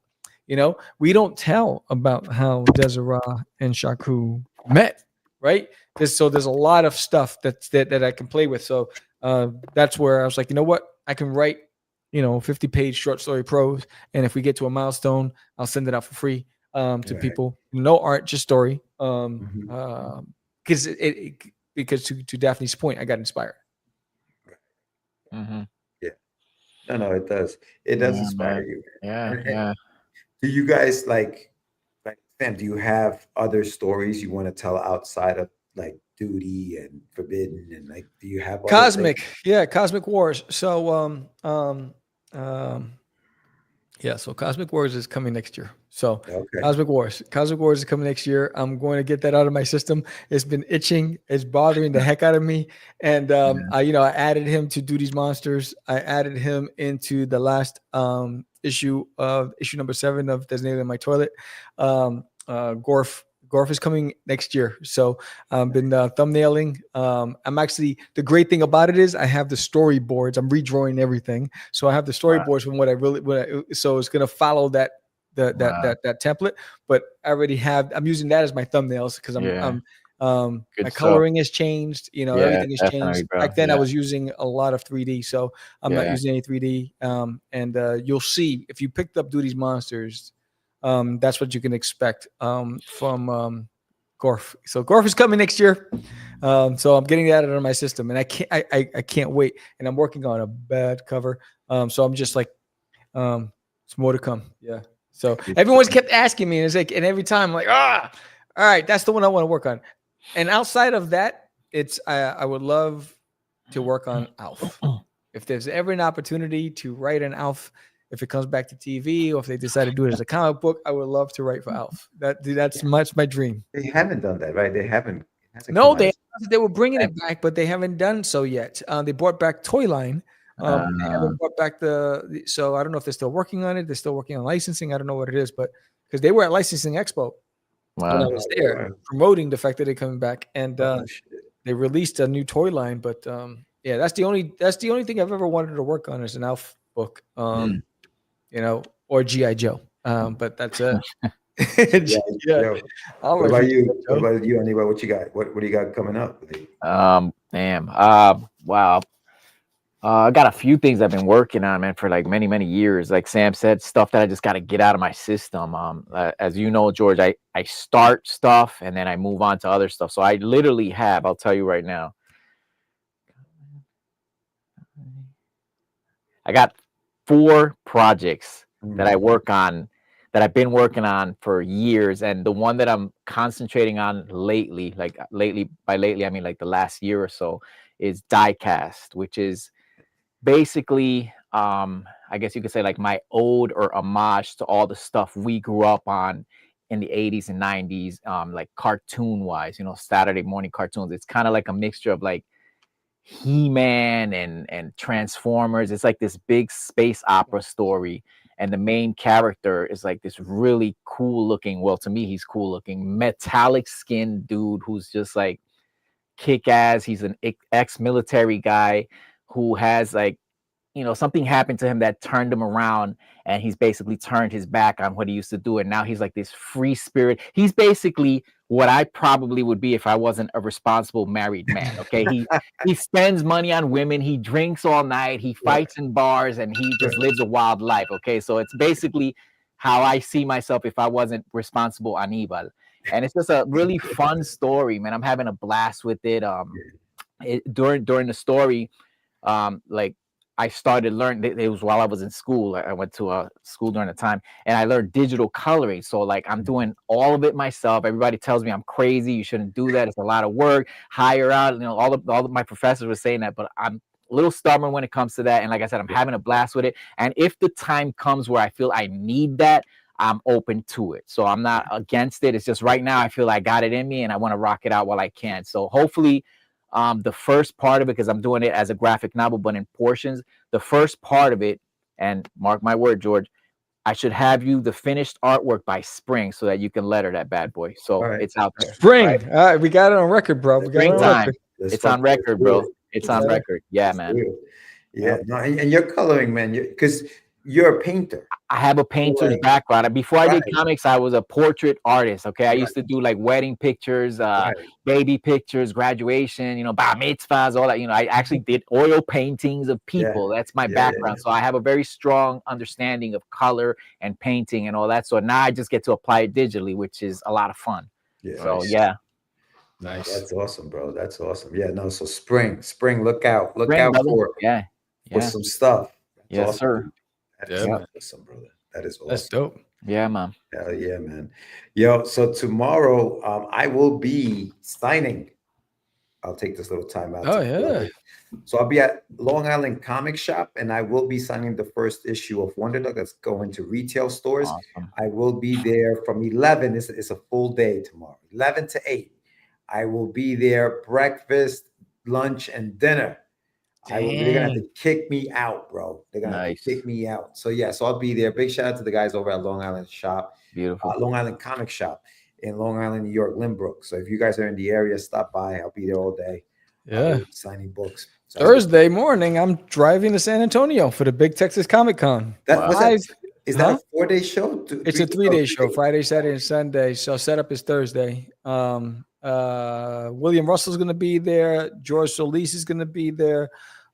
We don't tell about how Desiree and Shaku met, right? There's a lot of stuff that I can play with. So that's where I was like, you know what? I can write 50-page short story prose, and if we get to a milestone, I'll send it out for free to people. No art, just story. Because because to Daphne's point, I got inspired. Mm-hmm. Yeah. No, it does. It does inspire man. you. Yeah. Do you guys like Sam? Do you have other stories you want to tell outside of like Duty and Forbidden, and like, do you have Cosmic? Cosmic Wars. So so Cosmic Wars is coming next year. So Cosmic Wars is coming next year. I'm going to get that out of my system. It's been itching. It's bothering the heck out of me. And I added him to Duty's Monsters. I added him into the last issue number 7 of Designated in My Toilet. Gorf is coming next year. So I've been thumbnailing. I'm actually, the great thing about it is I have the storyboards. I'm redrawing everything. So I have the storyboards from so it's going to follow that template, but I already I'm using that as my thumbnails because my coloring has changed. Everything has changed. Bro. Back then I was using a lot of 3D, so I'm not using any 3D. And you'll see if you picked up Duty's Monsters, that's what you can expect from Gorf. So Gorf is coming next year. So I'm getting that out of my system, and I can't wait. And I'm working on a bad cover. So I'm just like, it's more to come. Yeah. So everyone's kept asking me, and it's like, and every time I'm like, all right, that's the one I want to work on. And outside of that, I would love to work on Alf. If there's ever an opportunity to write an Alf, if it comes back to TV, or if they decide to do it as a comic book, I would love to write for Alf. That's my dream. They haven't done that, right? They haven't. No, they were bringing it back, but they haven't done so yet. They brought back Toyline. They haven't brought back so I don't know if they're still working on it. They're still working on licensing. I don't know what it is, but because they were at Licensing Expo when I was there promoting the fact that they're coming back, and they released a new toy line. But that's the only thing I've ever wanted to work on is an Alf book, or G.I. Joe. But that's it. What about you? What about you, Anibal? What you got? What do you got coming up? Wow. I got a few things I've been working on, man, for like many, many years. Like Sam said, stuff that I just got to get out of my system. As you know, George, I start stuff and then I move on to other stuff. So I literally have, I'll tell you right now, I got 4 projects that I work on, that I've been working on for years. And the one that I'm concentrating on lately, like lately, by lately, I mean like the last year or so, is diecast, which is basically, I guess you could say like my ode or homage to all the stuff we grew up on in the 80s and 90s, like cartoon wise, you know, Saturday morning cartoons. It's kind of like a mixture of like He-Man and Transformers. It's like this big space opera story, and the main character is like this really cool looking, well, to me he's cool looking, metallic skinned dude who's just like kick ass. He's an ex-military guy who has like, you know, something happened to him that turned him around, and he's basically turned his back on what he used to do, and now he's like this free spirit. He's basically what I probably would be if I wasn't a responsible married man. Okay, he spends money on women, he drinks all night, he fights in bars, and he just lives a wild life. Okay, so it's basically how I see myself if I wasn't responsible Anibal. And it's just a really fun story, man. I'm having a blast with it. During the story, like I started learning. It was while I was in school. I went to a school during the time, and I learned digital coloring. So like I'm doing all of it myself. Everybody tells me I'm crazy. You shouldn't do that. It's a lot of work. Hire out. You know, all of my professors were saying that, but I'm a little stubborn when it comes to that. And like I said, I'm having a blast with it. And if the time comes where I feel I need that, I'm open to it. So I'm not against it. It's just right now I feel I got it in me and I want to rock it out while I can. So hopefully the first part of it, because I'm doing it as a graphic novel, but in portions, the first part of it, and mark my word, George, I should have you the finished artwork by spring so that you can letter that bad boy. So it's out there. Spring. All right, we got it on record, bro. We got it on record. It's on record, bro. It's on record. Yeah, man. Yeah, no, and you're coloring, man, because you're a painter. I have a painter's background. Before I did comics, I was a portrait artist. Okay, I used to do like wedding pictures, baby pictures, graduation, you know, bar mitzvahs, all that. You know, I actually did oil paintings of people. That's my background. So I have a very strong understanding of color and painting and all that. So now I just get to apply it digitally, which is a lot of fun. Yeah. So nice. That's awesome, bro. That's awesome. Yeah. No. So spring. Look out. Look out brother. for some stuff. That's yes, awesome. sir. That's awesome, brother. That is awesome. That's dope. Yeah, man. Hell yeah, man. Yo, so tomorrow I will be signing. I'll take this little time out. Oh, yeah. So I'll be at Long Island Comic Shop, and I will be signing the first issue of Wonder Dog that's going to retail stores. Awesome. I will be there from 11. It's a full day tomorrow, 11 to 8. I will be there breakfast, lunch, and dinner. They're gonna have to kick me out, bro. They're gonna have to kick me out. So so I'll be there. Big shout out to the guys over at Long Island Shop, beautiful Long Island Comic Shop in Long Island, New York, Lynbrook. So if you guys are in the area, stop by. I'll be there all day. Yeah, signing books. Thursday morning, I'm driving to San Antonio for the Big Texas Comic Con. Is that a 4-day show? It's a 3-day show. Friday, Saturday, and Sunday. So setup is Thursday. William Russell's going to be there. George Solis is going to be there.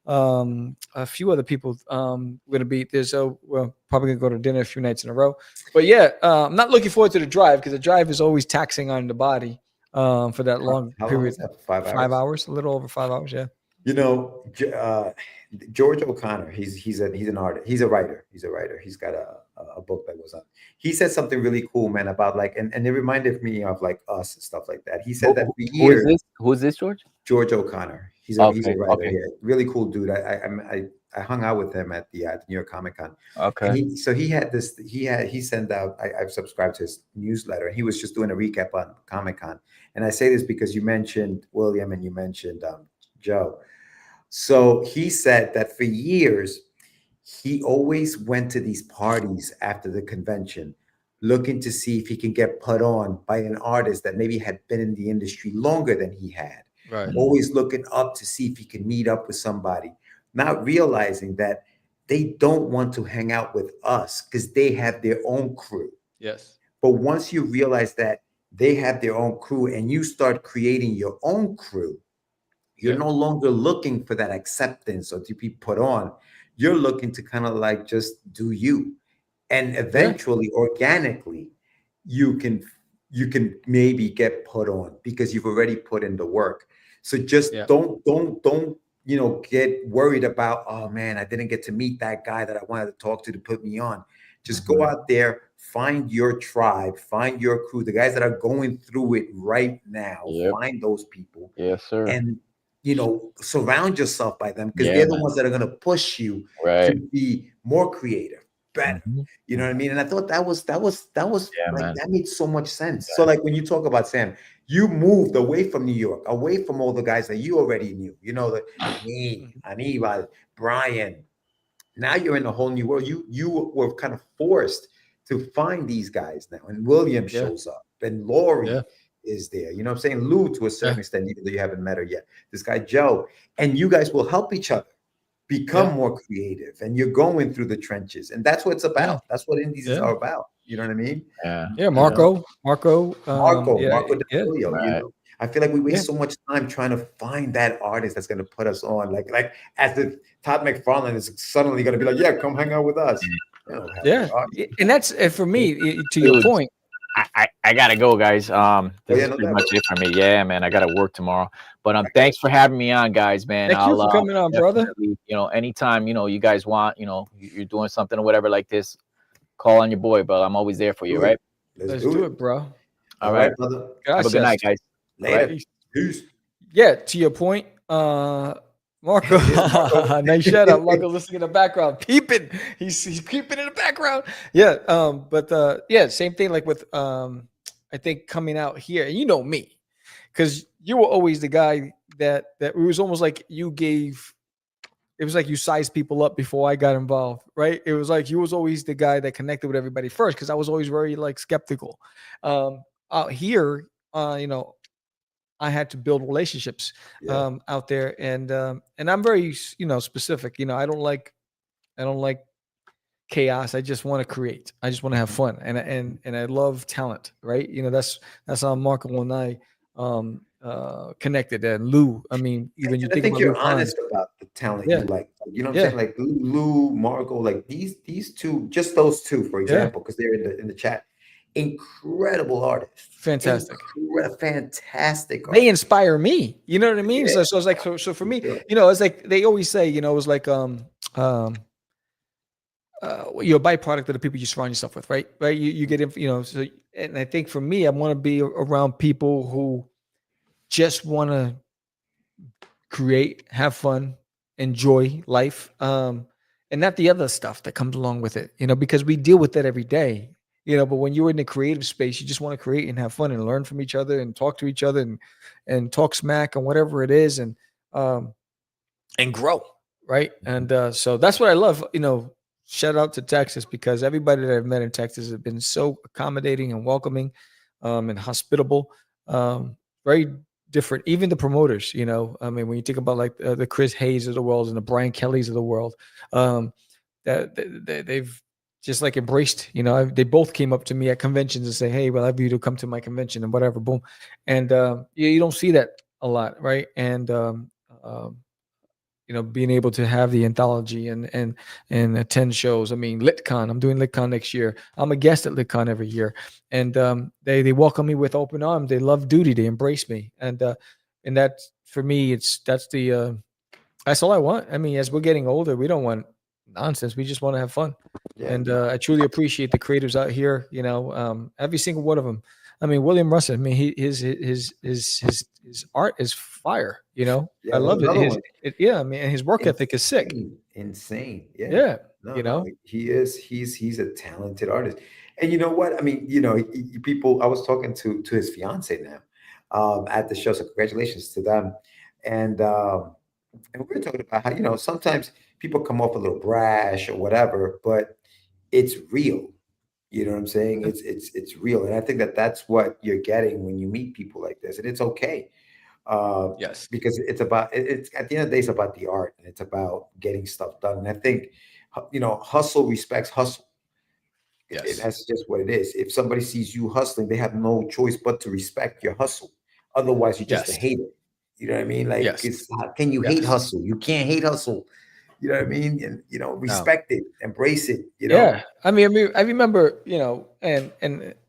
A few other people going to be there. So we're probably going to go to dinner a few nights in a row. But yeah, I'm not looking forward to the drive because the drive is always taxing on the body for that long period. 5 hours? 5 hours, a little over 5 hours. Yeah. You know, George O'Connor, he's an artist. He's a writer. He's got a book that was on. He said something really cool, man, about like, and it reminded me of like us and stuff like that. He said that for years. Who is this, George? George O'Connor. He's a writer. Yeah, really cool dude. I hung out with him at the New York Comic Con. Okay. He sent out. I've subscribed to his newsletter, and he was just doing a recap on Comic Con. And I say this because you mentioned William and you mentioned Joe. So he said that for years, he always went to these parties after the convention, looking to see if he can get put on by an artist that maybe had been in the industry longer than he had. Right. Always looking up to see if he can meet up with somebody, not realizing that they don't want to hang out with us because they have their own crew. Yes. But once you realize that they have their own crew and you start creating your own crew, You're no longer looking for that acceptance or to be put on. You're looking to kind of like just do you. And eventually, organically, you can maybe get put on because you've already put in the work. So just don't get worried about, oh man, I didn't get to meet that guy that I wanted to talk to put me on. Just go out there, find your tribe, find your crew, the guys that are going through it right now. Find those people. Yes, sir. And surround yourself by them, because they're the ones that are going to push you to be more creative, better. You know what I mean? And I thought that was like, that made so much sense. So like when you talk about Sam, you moved away from New York, away from all the guys that you already knew, me, Aníbal, Brian. Now you're in a whole new world. You were kind of forced to find these guys now. And William shows up, and Lori is there. You know what I'm saying? Lou, to a certain extent, even though you haven't met her yet. This guy, Joe. And you guys will help each other become more creative. And you're going through the trenches. And that's what it's about. That's what indies are about. You know what I mean? Yeah, Marco. Marco DeFilio, I feel like we waste so much time trying to find that artist that's going to put us on. Like as if Todd McFarlane is suddenly going to be like, yeah, come hang out with us. And that's for me, to your point. I gotta go, guys. This is pretty much it for me. Yeah, man, I gotta work tomorrow. But thanks for having me on, guys, man. Thank you for coming on, brother. Anytime you guys want, you're doing something or whatever like this, call on your boy, bro. I'm always there for you, right? Let's do it, bro. All right, brother. Have a good night, guys. Later. Right. Peace. Yeah, to your point, Marco. Nice shout out, Marco. Listening in the background, peeping. He's creeping in the background. Yeah, same thing. Like with I think coming out here, and you know me, because you were always the guy that it was almost like you gave. It was like you sized people up before I got involved, right? It was like you was always the guy that connected with everybody first, because I was always very like skeptical. Out here, I had to build relationships out there, and I'm very specific. I don't like chaos. I just want to create. I just want to have fun, and I love talent, right? That's how Marco and I connected, and Lou. I mean, even you think you're honest about the talent you like. You know what I'm saying? Like Lou, Marco, like these two, just those two, for example, because they're in the chat. Incredible artists, fantastic artists. They inspire me. You know what I mean? So it's like so for me, it's like they always say, it was like you're a byproduct of the people you surround yourself with, right? You get in, so, and I think for me, I want to be around people who just want to create, have fun, enjoy life, and not the other stuff that comes along with it, because we deal with that every day. But when you're in the creative space, you just want to create and have fun and learn from each other and talk to each other and talk smack and whatever it is, and grow, right? And so that's what I love. Shout out to Texas, because everybody that I've met in Texas has been so accommodating and welcoming, and hospitable. Very different. Even the promoters. I mean, when you think about like the Chris Hayes of the world and the Brian Kellys of the world, that they've just like embraced, they both came up to me at conventions and say, hey, well, I'd love you to come to my convention and whatever, boom. And you don't see that a lot, right? And being able to have the anthology and attend shows. I mean, LitCon, I'm doing LitCon next year. I'm a guest at LitCon every year, and they welcome me with open arms. They love duty. They embrace me, and that for me, that's all I want. I mean, as we're getting older, we don't want nonsense. We just want to have fun. And I truly appreciate the creatives out here. Every single one of them. I mean, William Russell. I mean, his art is fire. I love it. I mean, and his work ethic is sick. Insane. No, he's a talented artist. And you know what? I mean, people. I was talking to his fiance now at the show. So congratulations to them. And we were talking about how sometimes people come off a little brash or whatever, but it's real. You know what I'm saying? It's real. And I think that's what you're getting when you meet people like this. And it's okay. Yes. Because it's at the end of the day, it's about the art, and it's about getting stuff done. And I think, hustle respects hustle. Yes. That's just what it is. If somebody sees you hustling, they have no choice but to respect your hustle. Otherwise, you're just a hater. You know what I mean? Like, Yes. it's how can you hate hustle? You can't hate hustle. You know what I mean? And respect it, embrace it. Yeah. I mean, I remember, and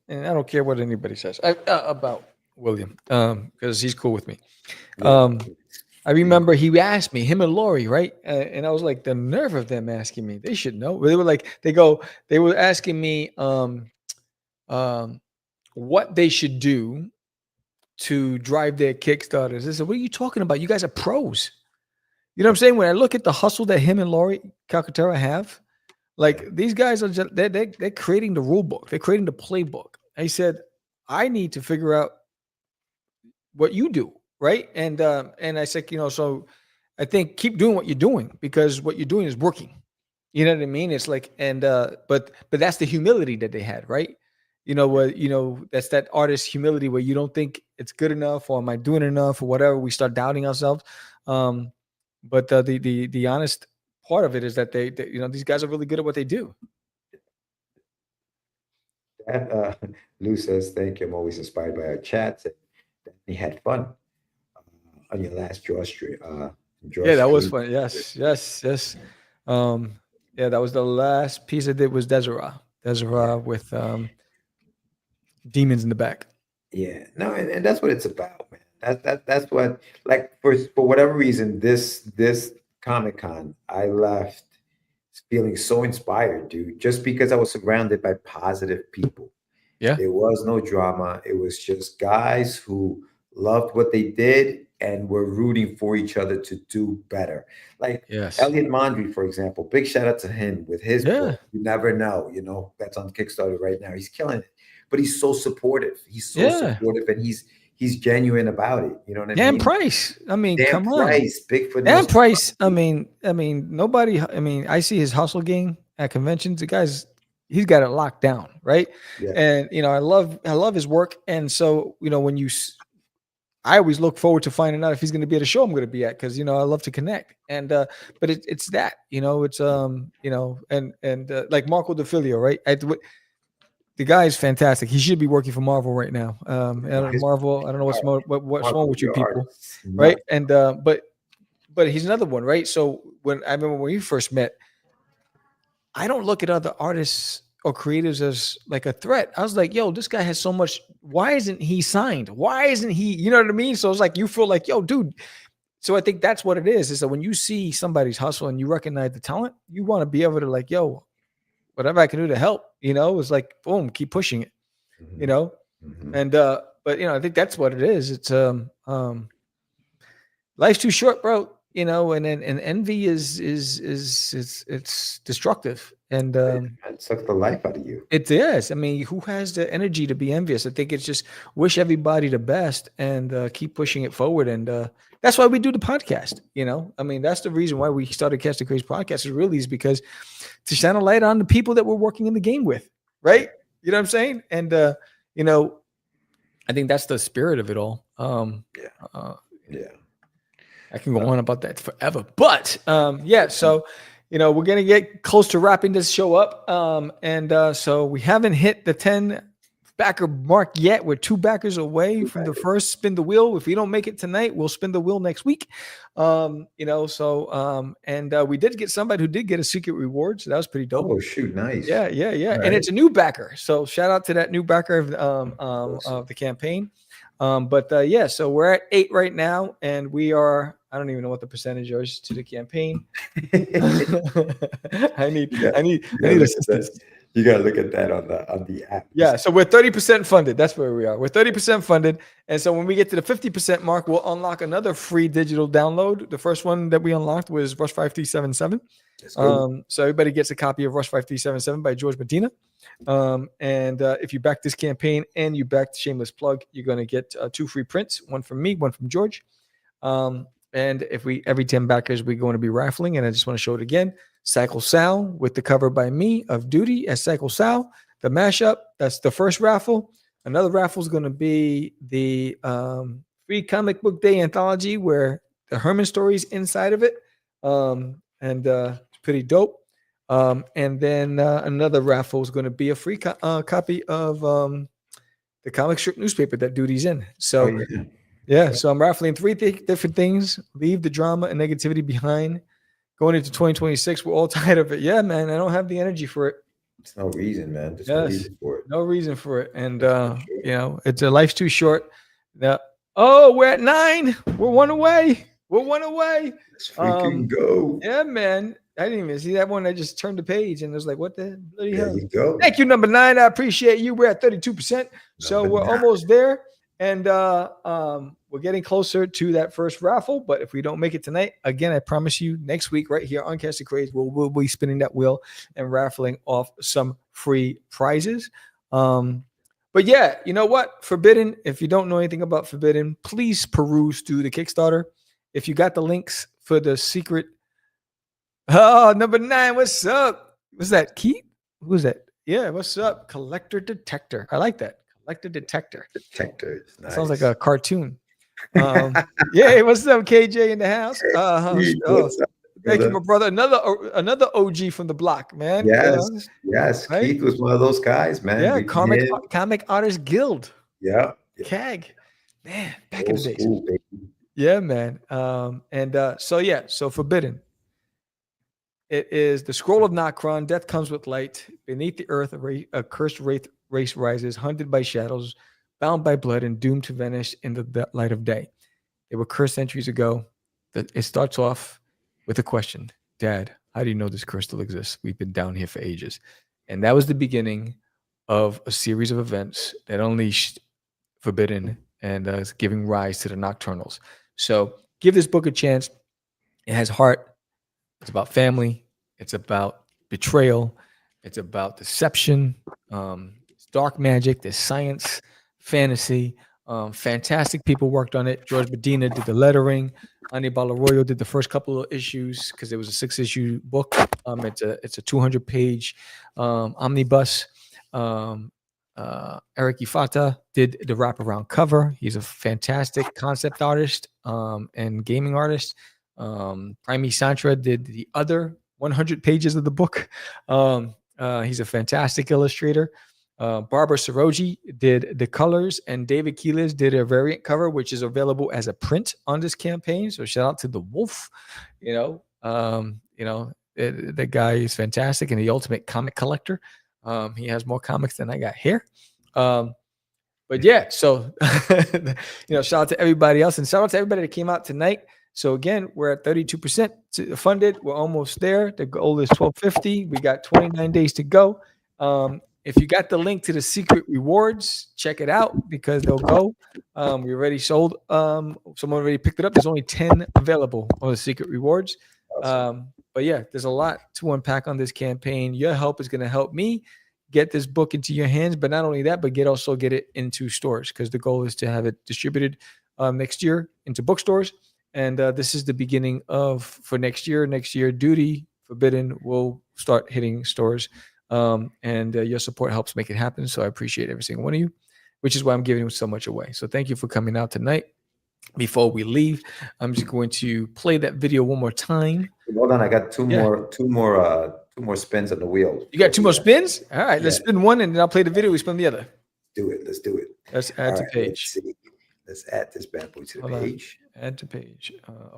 I don't care what anybody says about William, because he's cool with me. I remember he asked me, him and Lori, right? And I was like, the nerve of them asking me. They should know. They were like, they were asking me what they should do to drive their Kickstarters. I said, what are you talking about? You guys are pros. You know what I'm saying? When I look at the hustle that him and Lori Calcaterra have, like these guys are just, they're creating the rule book. They're creating the playbook. I said, I need to figure out what you do. Right. And I said, so I think keep doing what you're doing, because what you're doing is working. You know what I mean? It's like, but that's the humility that they had, right? That's that artist humility where you don't think it's good enough, or am I doing enough, or whatever. We start doubting ourselves. But the honest part of it is that they these guys are really good at what they do. That Lou says, thank you. I'm always inspired by our chats. We had fun on your last draw stream. Yeah, that was fun. Yes. Yeah, that was the last piece I did was Desera with demons in the back. Yeah, no, and that's what it's about, man. That's what, like, for whatever reason, this Comic-Con, I left feeling so inspired, dude, just because I was surrounded by positive people. Yeah. There was no drama. It was just guys who loved what they did and were rooting for each other to do better. Like Elliot Mondry, for example, big shout out to him with his book. You Never Know, that's on Kickstarter right now. He's killing it. But he's so supportive. He's so supportive, and he's genuine about it. You know what I mean? Dan Price. I mean, Dan Price, Bigfoot. Dan Price. I mean, nobody. I mean, I see his hustle game at conventions. The guy's he's got it locked down, right? Yeah. And I love his work. And so when I always look forward to finding out if he's going to be at a show I'm going to be at, because I love to connect. And but it's that it's and like Marco DeFilio, right? The guy is fantastic. He should be working for Marvel right now. Marvel. I don't know what's wrong with you people, right? And but he's another one, right? So when I remember when we first met, I don't look at other artists or creatives as like a threat. I was like, yo, this guy has so much. Why isn't he signed? Why isn't he? You know what I mean? So it's like you feel like, yo, dude. So I think that's what it is that when you see somebody's hustle and you recognize the talent, you want to be able to like, yo, whatever I can do to help, it's like, boom, keep pushing it, and, but, I think that's what it is. It's, life's too short, bro, and envy is it's destructive. And, it sucks the life out of you. It is. I mean, who has the energy to be envious? I think it's just wish everybody the best and, keep pushing it forward. And, that's why we do the podcast. I mean, that's the reason why we started Catch the Craze podcast is because to shine a light on the people that we're working in the game with, right? You know what I'm saying? And I think that's the spirit of it all. I can go on about that forever, but so we're gonna get close to wrapping this show up, and so we haven't hit the 10 backer mark yet. We're 2 backers away from the first spin the wheel. If we don't make it tonight, we'll spin the wheel next week. And we did get somebody who did get a secret reward, so that was pretty dope. Oh shoot, nice. Yeah. Right. And it's a new backer, so shout out to that new backer of the campaign. So we're at 8 right now, and we are, I don't even know what the percentage is to the campaign. I need assistance. You gotta look at that on the app. Yeah, so we're 30% funded. That's where we are. We're 30% funded, and so when we get to the 50% mark, we'll unlock another free digital download. The first one that we unlocked was Rush 5377. So everybody gets a copy of Rush 5377 by George Medina. And if you back this campaign and you back the shameless plug, you're going to get 2 free prints, one from me, one from George. And if every 10 backers, we're going to be raffling, and I just want to show it again. Cycle Sal with the cover by me of Duty as Cycle Sal. The mashup, that's the first raffle. Another raffle is going to be the free comic book day anthology where the Herman stories inside of it. It's pretty dope. And then another raffle is going to be a free copy of the comic strip newspaper that Duty's in. So Yeah, so I'm raffling three different things. Leave the drama and negativity behind. Going into 2026, we're all tired of it. Yeah, man, I don't have the energy for it. There's no reason, man. There's no reason for it. No reason for it. And you know, it's life's too short. Now, oh, we're at 9. We're 1 away. We're 1 away. Let's freaking go. Yeah, man. I didn't even see that one. I just turned the page and it was like, what the bloody hell? There you go. Thank you, number 9. I appreciate you. We're at 32%. So we're almost there. And we're getting closer to that first raffle. But if we don't make it tonight, again, I promise you, next week right here on Catch the Craze, we'll be spinning that wheel and raffling off some free prizes. But yeah, you know what? Forbidden, if you don't know anything about Forbidden, please peruse through the Kickstarter. If you got the links for the secret. Oh, number 9, what's up? What's that, Keith? Who's that? Yeah, what's up? Collector Detector. I like that. Collector Detector. Detector. Nice. Sounds like a cartoon. Yeah, what's up, KJ in the house? Thank you, my brother. Another OG from the block, man. Yes. Right? Keith was one of those guys, man. Yeah, Comic Artists Guild. Yeah. CAG. Man, back in the days. School, yeah, man. So Forbidden. It is the Scroll of Nocron. Death comes with light. Beneath the earth, a cursed race rises, hunted by shadows, bound by blood, and doomed to vanish in the light of day. They were cursed centuries ago. It starts off with a question. Dad, how do you know this curse still exists? We've been down here for ages. And that was the beginning of a series of events that unleashed Forbidden and is giving rise to the Nocturnals. So give this book a chance. It has heart. It's about family. It's about betrayal. It's about deception. It's dark magic. There's science, fantasy. Fantastic people worked on it. George Medina did the lettering. Anibal Arroyo did the first couple of issues because it was a 6-issue book. It's a 200-page omnibus. Eric Ifata did the wraparound cover. He's a fantastic concept artist and gaming artist. Prime Santra did the other 100 pages of the book. He's a fantastic illustrator. Barbara Soroji did the colors, and David Keelis did a variant cover, which is available as a print on this campaign. So shout out to the Wolf. The guy is fantastic and the ultimate comic collector. He has more comics than I got here. But yeah, so shout out to everybody else, and shout out to everybody that came out tonight. So again, we're at 32% funded. We're almost there. The goal is 1250. We got 29 days to go. If you got the link to the secret rewards, check it out because they'll go. We already sold. Someone already picked it up. There's only 10 available on the secret rewards. Awesome. But yeah, there's a lot to unpack on this campaign. Your help is going to help me get this book into your hands. But not only that, but also get it into stores because the goal is to have it distributed next year into bookstores. And this is the beginning for next year. Next year, Duty Forbidden will start hitting stores. And your support helps make it happen. So I appreciate every single one of you, which is why I'm giving so much away. So thank you for coming out tonight. Before we leave, I'm just going to play that video one more time. Hold on, I got two more spins on the wheel. You got 2 more spins? All right, let's spin one and then I'll play the video. We spin the other. Let's do it. Let's add to page. Let's add this bad boy to the page. Add to page.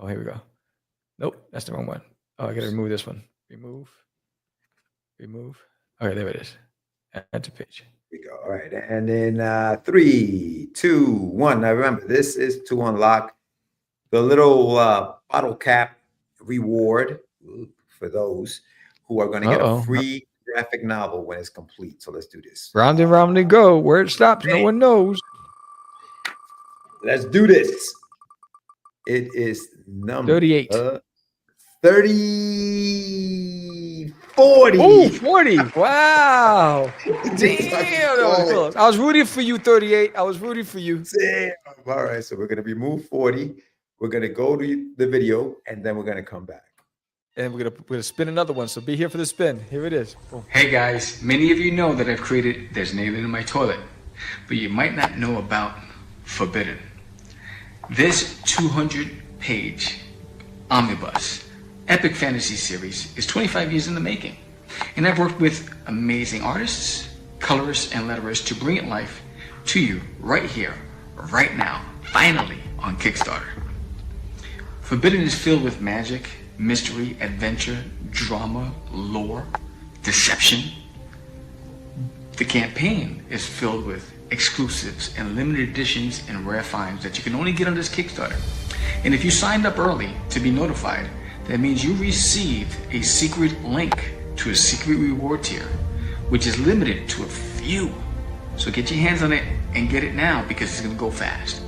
Here we go. Nope, that's the wrong one. Oh, I got to remove this one. Remove. All right, there it is. Add to page. Here we go. All right, and then 3, 2, 1. Now remember, this is to unlock the little bottle cap reward for those who are going to get a free graphic novel when it's complete. So let's do this. Round and round and go. Where it stops, no one knows. Let's do this. It is number 38. 40. Oh, 40. Wow. Damn. I was rooting for you, 38. I was rooting for you. Damn. All right. So we're going to remove 40. We're going to go to the video and then we're going to come back. And we're gonna spin another one. So be here for the spin. Here it is. Boom. Hey guys, many of you know that I've created There's an Alien in My Toilet, but you might not know about Forbidden. This 200-page omnibus epic fantasy series is 25 years in the making. And I've worked with amazing artists, colorists, and letterers to bring it life to you right here, right now, finally on Kickstarter. Forbidden is filled with magic, mystery, adventure, drama, lore, deception. The campaign is filled with exclusives and limited editions and rare finds that you can only get on this Kickstarter. And if you signed up early to be notified, that means you received a secret link to a secret reward tier, which is limited to a few. So get your hands on it and get it now because it's gonna go fast.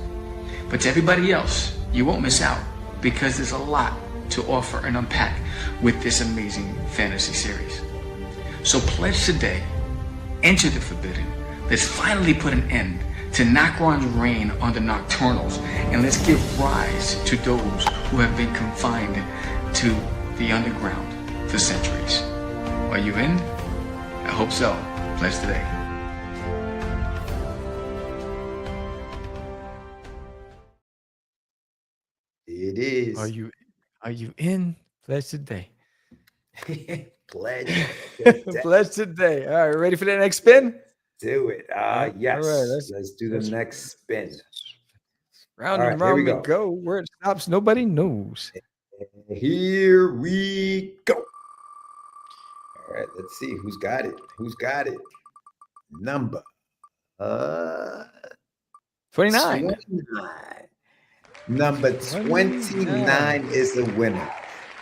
But to everybody else, you won't miss out because there's a lot to offer and unpack with this amazing fantasy series. So pledge today, enter the Forbidden. Let's finally put an end to Nocron's reign on the Nocturnals, and let's give rise to those who have been confined to the underground for centuries. Are you in? I hope so. Pledge today. It is. Are you in? Pledge today. Pledge. Pledge today. All right, ready for the next spin? Do it. Yes. All right, let's do the next spin. Round All and right, here round we we go. Where it stops, nobody knows. Here we go. All right, let's see who's got it. Who's got it? Number 29. Number 29 is the winner.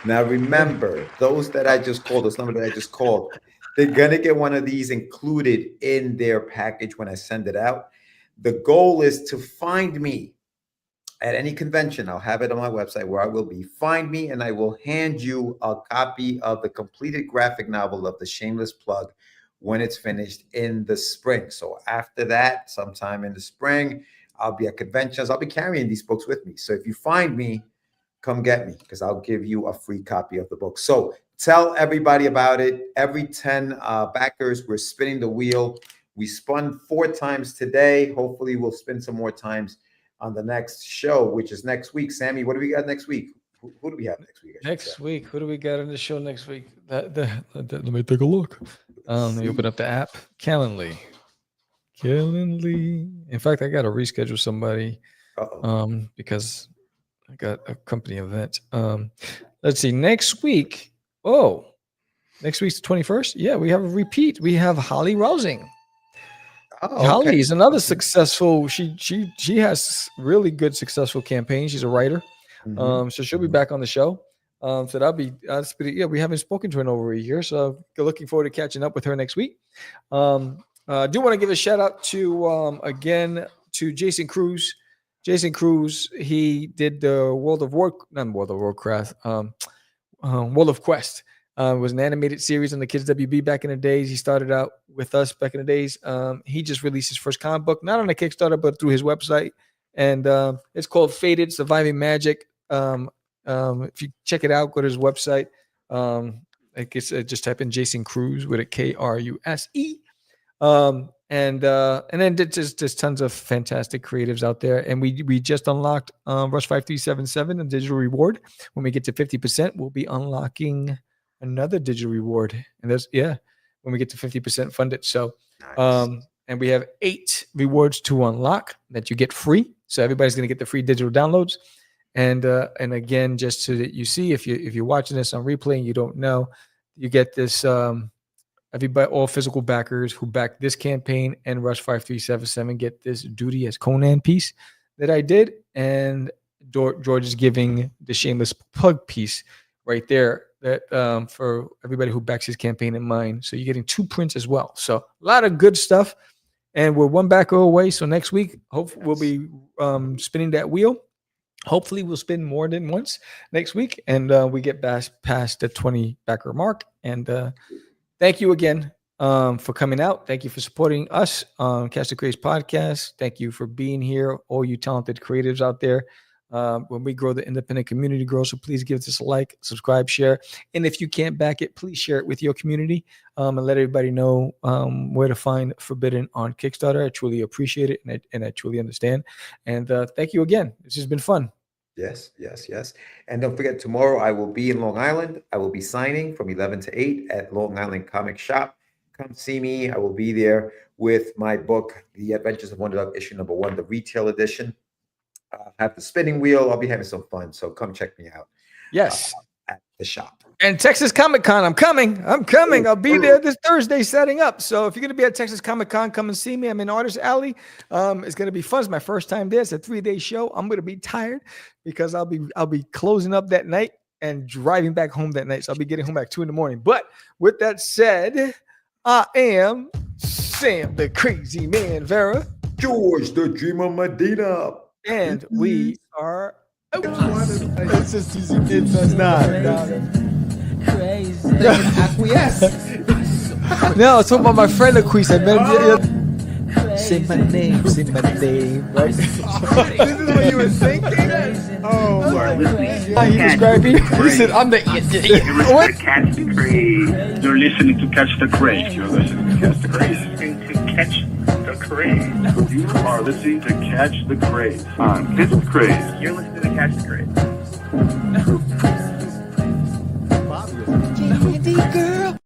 Now remember, those that I just called, those numbers that I just called, they're gonna get one of these included in their package when I send it out. The goal is to find me at any convention. I'll have it on my website where I will be. Find me and I will hand you a copy of the completed graphic novel of The Shameless Plug when it's finished in the spring. So after that, sometime in the spring, I'll be at conventions. I'll be carrying these books with me. So if you find me, come get me because I'll give you a free copy of the book. So tell everybody about it. Every 10 backers, we're spinning the wheel. We spun 4 times today. Hopefully we'll spin some more times on the next show, which is next week. Sammy, what do we got next week? Who do we have next week? Next week, who do we got on the show next week? Let me take a look. Let me open up the app. Calendly. In fact, I got to reschedule somebody because I got a company event. Let's see. Next week. Oh, next week's the 21st. Yeah, we have a repeat. We have Holly Rousing. Holly is another successful. She has really good successful campaigns. She's a writer, so she'll be back on the show. So that'll be we haven't spoken to her in over a year, so looking forward to catching up with her next week. I do want to give a shout out to again to Jason Cruz. Jason Cruz, he did the World of Quest. It was an animated series on the Kids WB back in the days. He started out with us back in the days. He just released his first comic book, not on a Kickstarter, but through his website. And it's called Faded Surviving Magic. If you check it out, go to his website. I guess just type in Jason Cruz with a Kruse. And then there's tons of fantastic creatives out there. And we just unlocked Rush 5377, a digital reward. When we get to 50%, we'll be unlocking another digital reward. And when we get to 50% funded. So and we have 8 rewards to unlock that you get free. So everybody's going to get the free digital downloads. And again, just so that you see, if you're watching this on replay and you don't know, you get this everybody, all physical backers who back this campaign and Rush 5377 get this Duty as Conan piece that I did. And George is giving the Shameless Plug piece right there that for everybody who backs his campaign in mind. So you're getting 2 prints as well. So a lot of good stuff. And we're 1 backer away. So next week, hopefully we'll be spinning that wheel. Hopefully we'll spin more than once next week. And we get past the 20 backer mark. And thank you again for coming out. Thank you for supporting us on Cast the Craze podcast. Thank you for being here, all you talented creatives out there. When we grow, the independent community grows, so please give us a like, subscribe, share. And if you can't back it, please share it with your community and let everybody know where to find Forbidden on Kickstarter. I truly appreciate it, and I truly understand. And thank you again. This has been fun. Yes. And don't forget, tomorrow I will be in Long Island. I will be signing from 11 to 8 at Long Island Comic Shop. Come see me. I will be there with my book, The Adventures of Wonder Dog, issue number 1, the retail edition. I'll have the spinning wheel. I'll be having some fun. So come check me out. Yes. At the shop. And Texas Comic Con, I'm coming. I'll be there this Thursday setting up. So if you're going to be at Texas Comic Con, come and see me. I'm in Artist Alley. It's going to be fun. It's my first time there. It's a 3-day show. I'm going to be tired because I'll be closing up that night and driving back home that night. So I'll be getting home at 2 a.m. But with that said, I am Sam the Crazy Man Vera. George the Dreamer Medina. And we are it's just easy. It's not. No, it's talking about my friend Acquis. I met him. Say my name, right? This is what you were thinking? Oh, he described me. He said, I'm the what? Catch the craze. You're listening to Catch the Craze. You're listening to Catch the Craze. To Catch the Craze. You are listening to Catch the Craze on Catch the Craze. You're listening to Catch the Craze. Candy girl.